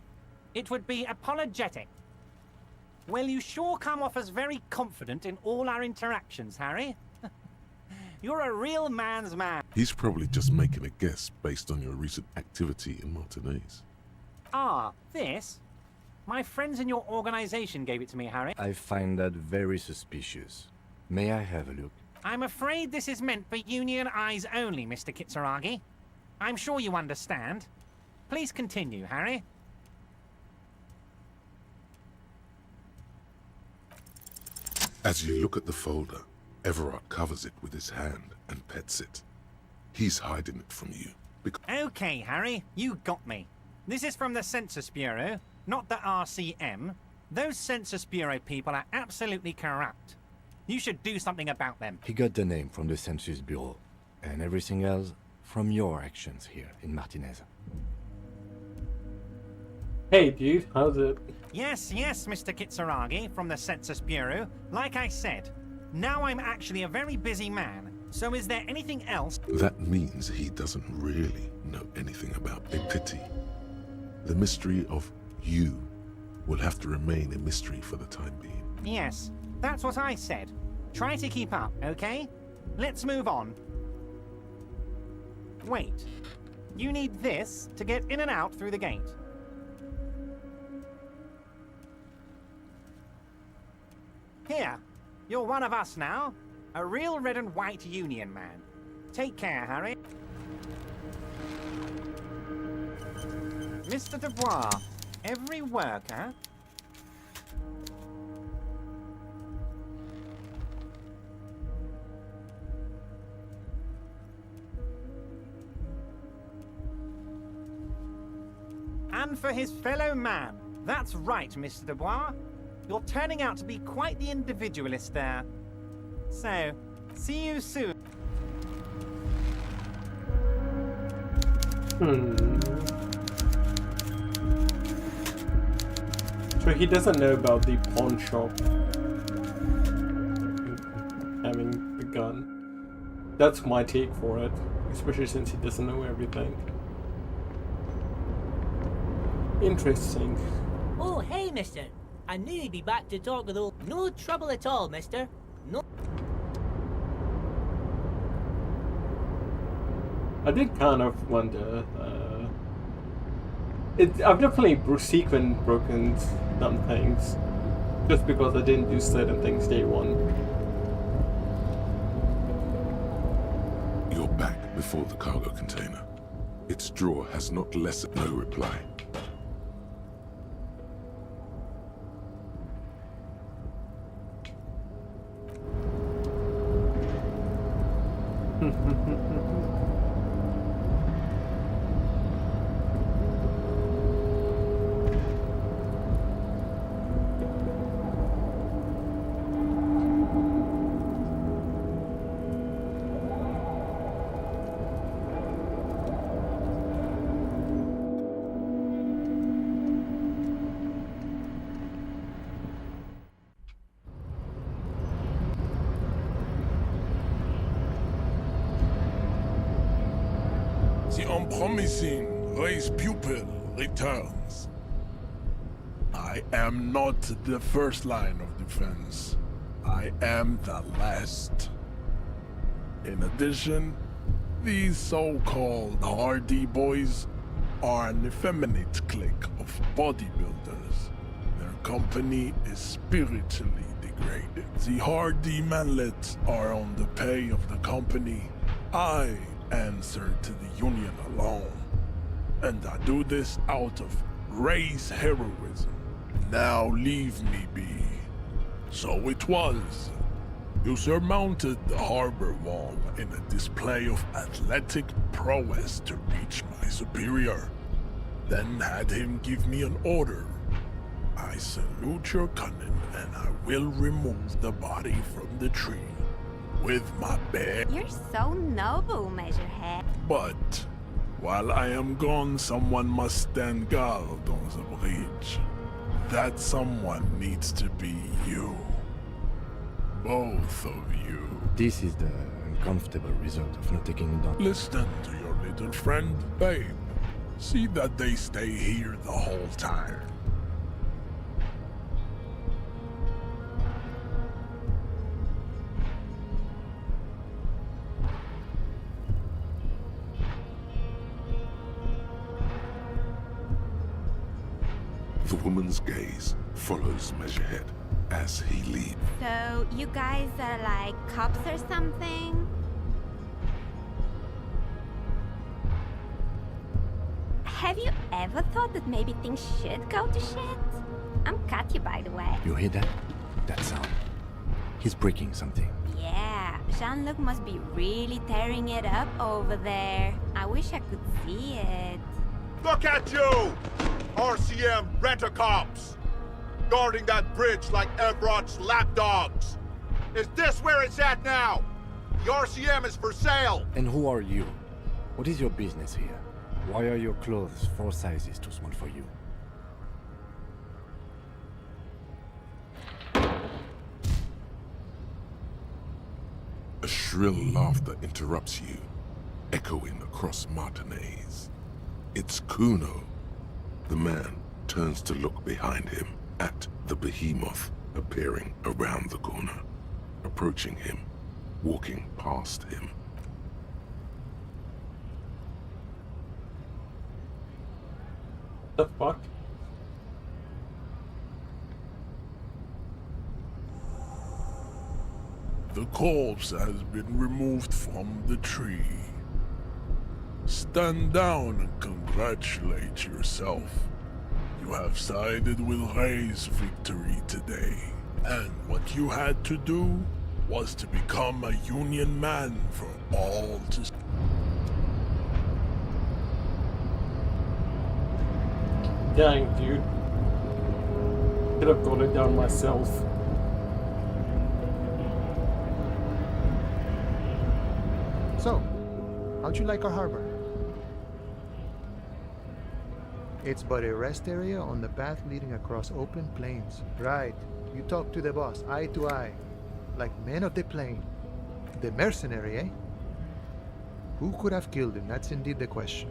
it would be apologetic. Well, you sure come off as very confident in all our interactions, Harry. You're a real man's man. He's probably just making a guess based on your recent activity in Martinez. Ah, this? My friends in your organization gave it to me, Harry. I find that very suspicious. May I have a look? I'm afraid this is meant for Union eyes only, Mr. Kitsuragi. I'm sure you understand. Please continue, Harry. As you look at the folder, Everard covers it with his hand and pets it. He's hiding it from you because... Okay, Harry, you got me. This is from the Census Bureau, not the RCM. Those Census Bureau people are absolutely corrupt. You should do something about them. He got the name from the Census Bureau, and everything else from your actions here in Martinez. Hey, dude, how's it? Yes, Mr. Kitsuragi from the Census Bureau. Like I said, now I'm actually a very busy man. So is there anything else? That means he doesn't really know anything about a pity. The mystery of you will have to remain a mystery for the time being. Yes, that's what I said. Try to keep up, okay? Let's move on. Wait. You need this to get in and out through the gate. Here, you're one of us now. A real red and white Union man. Take care, Harry. Mr. Dubois, every worker... And for his fellow man. That's right, Mr. Dubois. You're turning out to be quite the individualist there. So, see you soon. So he doesn't know about the pawn shop having the gun. That's my take for it, especially since he doesn't know everything. Interesting. Oh, hey, mister. I knew you'd be back to talk with old... No trouble at all, mister. No... I did kind of wonder, I've definitely broken some things, just because I didn't do certain things day one. You're back before the cargo container. Its drawer has not lessened. No reply. The unpromising race pupil returns. I am not the first line of defense. I am the last. In addition, these so-called Hardy boys are an effeminate clique of bodybuilders. Their company is spiritually degraded. The Hardy manlets are on the pay of the company. I answer to the Union alone. And I do this out of race heroism. Now leave me be. So it was. You surmounted the harbor wall in a display of athletic prowess to reach my superior. Then had him give me an order. I salute your cunning and I will remove the body from the tree with my bare. You're so noble, Measurehead. But while I am gone, someone must stand guard on the bridge. That someone needs to be you. Both of you. This is the uncomfortable result of not taking it down. Listen to your little friend, babe. See that they stay here the whole time. The woman's gaze follows Measurehead as he leaves. So, you guys are like cops or something? Have you ever thought that maybe things should go to shit? I'm Katya, by the way. You hear that? That sound. He's breaking something. Yeah, Jean-Luc must be really tearing it up over there. I wish I could see it. Look at you! RCM rent-a-cops! Guarding that bridge like Everott's lapdogs! Is this where it's at now? The RCM is for sale! And who are you? What is your business here? Why are your clothes 4 sizes too small for you? A shrill laughter interrupts you, echoing across Martinez. It's Kuno. The man turns to look behind him at the behemoth appearing around the corner, approaching him, walking past him. The fuck? The corpse has been removed from the tree. Stand down and congratulate yourself. You have sided with Ray's victory today. And what you had to do was to become a Union man for all to see. Dang, dude. Could have got it down myself. So, how'd you like our harbor? It's but a rest area on the path leading across open plains. Right. You talk to the boss, eye to eye. Like men of the plain. The mercenary, eh? Who could have killed him? That's indeed the question.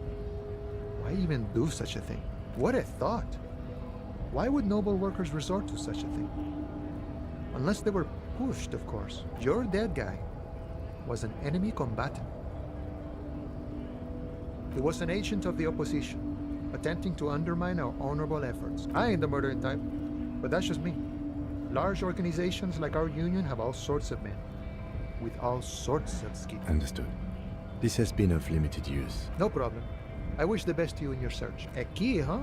Why even do such a thing? What a thought! Why would noble workers resort to such a thing? Unless they were pushed, of course. Your dead guy was an enemy combatant. He was an agent of the opposition, attempting to undermine our honorable efforts. I ain't the murdering type, but that's just me. Large organizations like our union have all sorts of men, with all sorts of skills. Understood. This has been of limited use. No problem. I wish the best to you in your search. A key, huh?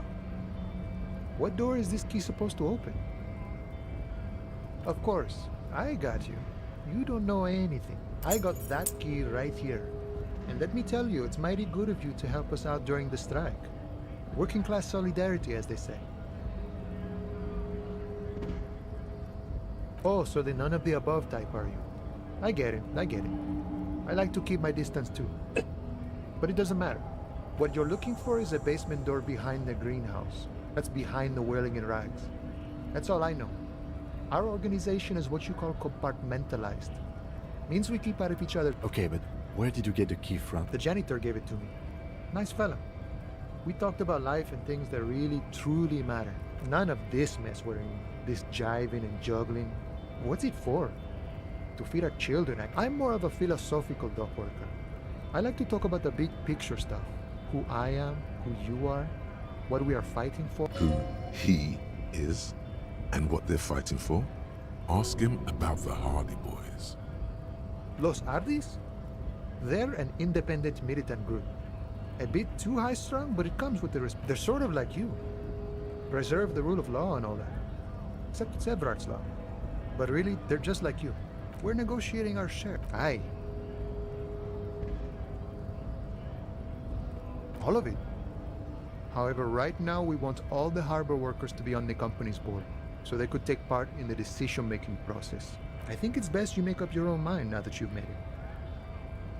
What door is this key supposed to open? Of course, I got you. You don't know anything. I got that key right here. And let me tell you, it's mighty good of you to help us out during the strike. Working class solidarity, as they say. Oh, so the none of the above type, are you? I get it, I get it. I like to keep my distance too. But it doesn't matter. What you're looking for is a basement door behind the greenhouse. That's behind the whirling in rags. That's all I know. Our organization is what you call compartmentalized. Means we keep out of each other. Okay, but where did you get the key from? The janitor gave it to me. Nice fella. We talked about life and things that really, truly matter. None of this mess we're in. This jiving and juggling. What's it for? To feed our children. I'm more of a philosophical dock worker. I like to talk about the big picture stuff. Who I am, who you are, what we are fighting for. Who he is and what they're fighting for? Ask him about the Hardy Boys. Los Hardys? They're an independent militant group. A bit too high-strung, but it comes with the respect. They're sort of like you. Preserve the rule of law and all that. Except it's Everard's law. But really, they're just like you. We're negotiating our share. Aye. All of it. However, right now we want all the harbor workers to be on the company's board, so they could take part in the decision-making process. I think it's best you make up your own mind now that you've met him.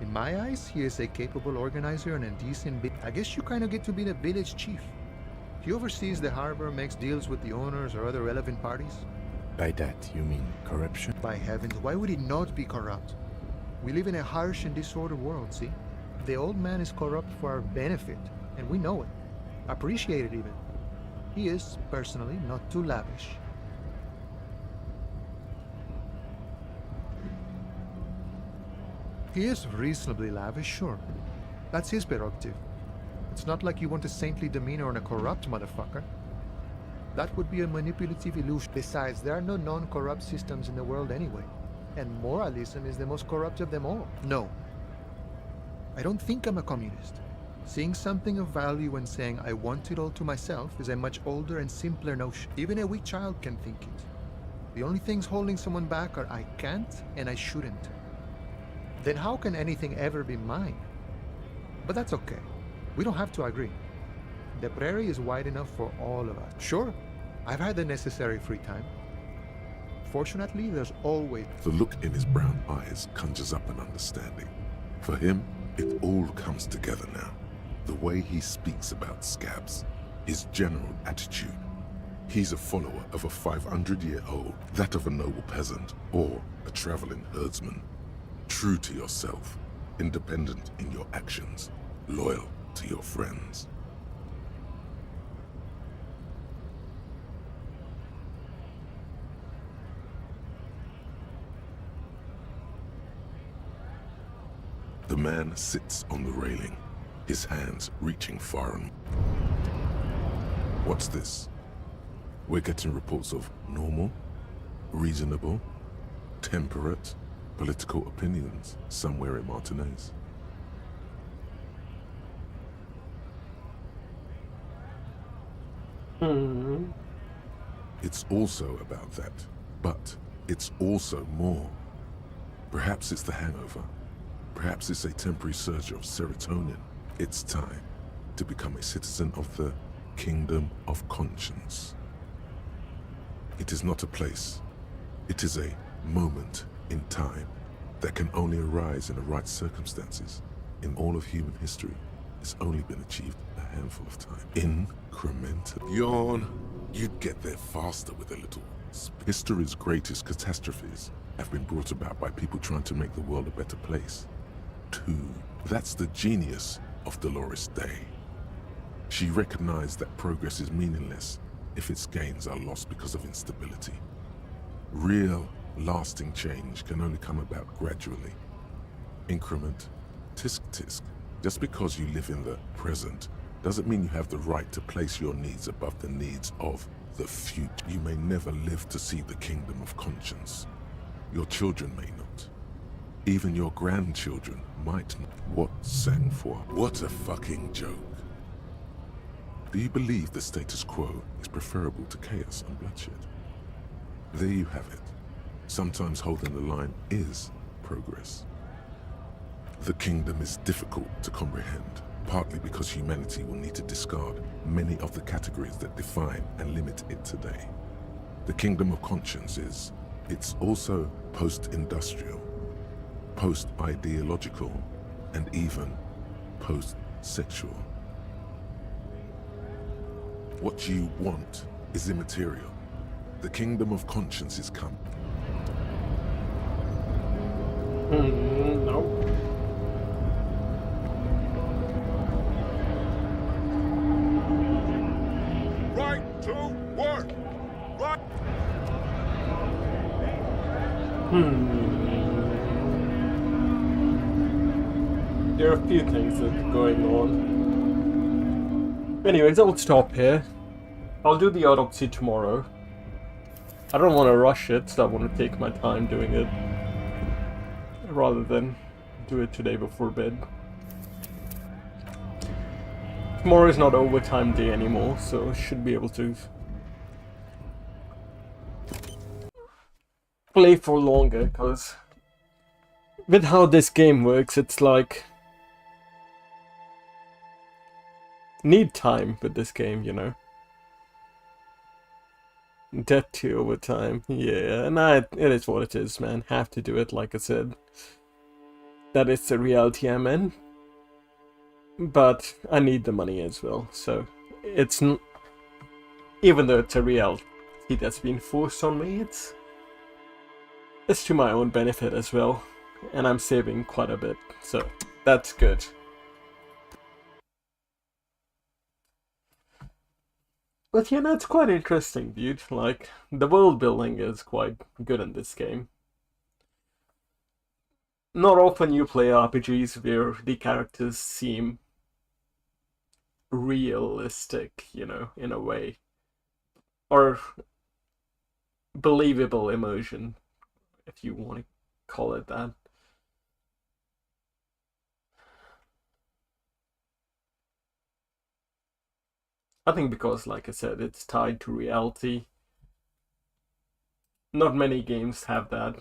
In my eyes, he is a capable organizer and a decent I guess you kind of get to be the village chief. He oversees the harbor, makes deals with the owners or other relevant parties. By that, you mean corruption? By heavens, why would he not be corrupt? We live in a harsh and disordered world, see? The old man is corrupt for our benefit, and we know it. Appreciate it even. He is, personally, not too lavish. He is reasonably lavish, sure. That's his prerogative. It's not like you want a saintly demeanor on a corrupt motherfucker. That would be a manipulative illusion. Besides, there are no non-corrupt systems in the world anyway. And moralism is the most corrupt of them all. No. I don't think I'm a communist. Seeing something of value and saying I want it all to myself is a much older and simpler notion. Even a weak child can think it. The only things holding someone back are I can't and I shouldn't. Then how can anything ever be mine? But that's okay. We don't have to agree. The prairie is wide enough for all of us. Sure, I've had the necessary free time. Fortunately, there's always... The look in his brown eyes conjures up an understanding. For him, it all comes together now. The way he speaks about scabs, his general attitude. He's a follower of a 500-year-old, that of a noble peasant, or a traveling herdsman. True to yourself, independent in your actions, loyal to your friends. The man sits on the railing, his hands reaching far and... What's this? We're getting reports of normal, reasonable, temperate, political opinions somewhere in Martinez. It's also about that, but it's also more. Perhaps it's the hangover. Perhaps it's a temporary surge of serotonin. It's time to become a citizen of the Kingdom of Conscience. It is not a place. It is a moment in time that can only arise in the right circumstances. In all of human history, it's only been achieved a handful of times. Incremental. Yawn. You'd get there faster with a little. History's greatest catastrophes have been brought about by people trying to make the world a better place. That's the genius of Dolores Day. She recognized that progress is meaningless if its gains are lost because of instability. Real, lasting change can only come about gradually. Increment, tisk-tisk. Just because you live in the present doesn't mean you have the right to place your needs above the needs of the future. You may never live to see the Kingdom of Conscience. Your children may not. Even your grandchildren might not. What sang for? What a fucking joke. Do you believe the status quo is preferable to chaos and bloodshed? There you have it. Sometimes holding the line is progress. The kingdom is difficult to comprehend, partly because humanity will need to discard many of the categories that define and limit it today. The kingdom of conscience it's also post-industrial, post-ideological, and even post-sexual. What you want is immaterial. The kingdom of conscience is come. No. Right to work! Right! There are a few things that are going on. Anyways, I'll stop here. I'll do the autopsy tomorrow. I don't want to rush it, so I want to take my time doing it. Rather than do it today before bed. Tomorrow is not overtime day anymore, so I should be able to play for longer, because with how this game works, it's like need time with this game, you know. Death to overtime, yeah, and it is what it is, man. Have to do it, like I said. That is the reality I'm in. But I need the money as well, so it's even though it's a reality that's been forced on me, it's to my own benefit as well, and I'm saving quite a bit, so that's good. But yeah, that's quite interesting, dude. Like, the world building is quite good in this game. Not often you play RPGs where the characters seem realistic, you know, in a way. Or believable emotion, if you want to call it that. I think because, like I said, it's tied to reality. Not many games have that.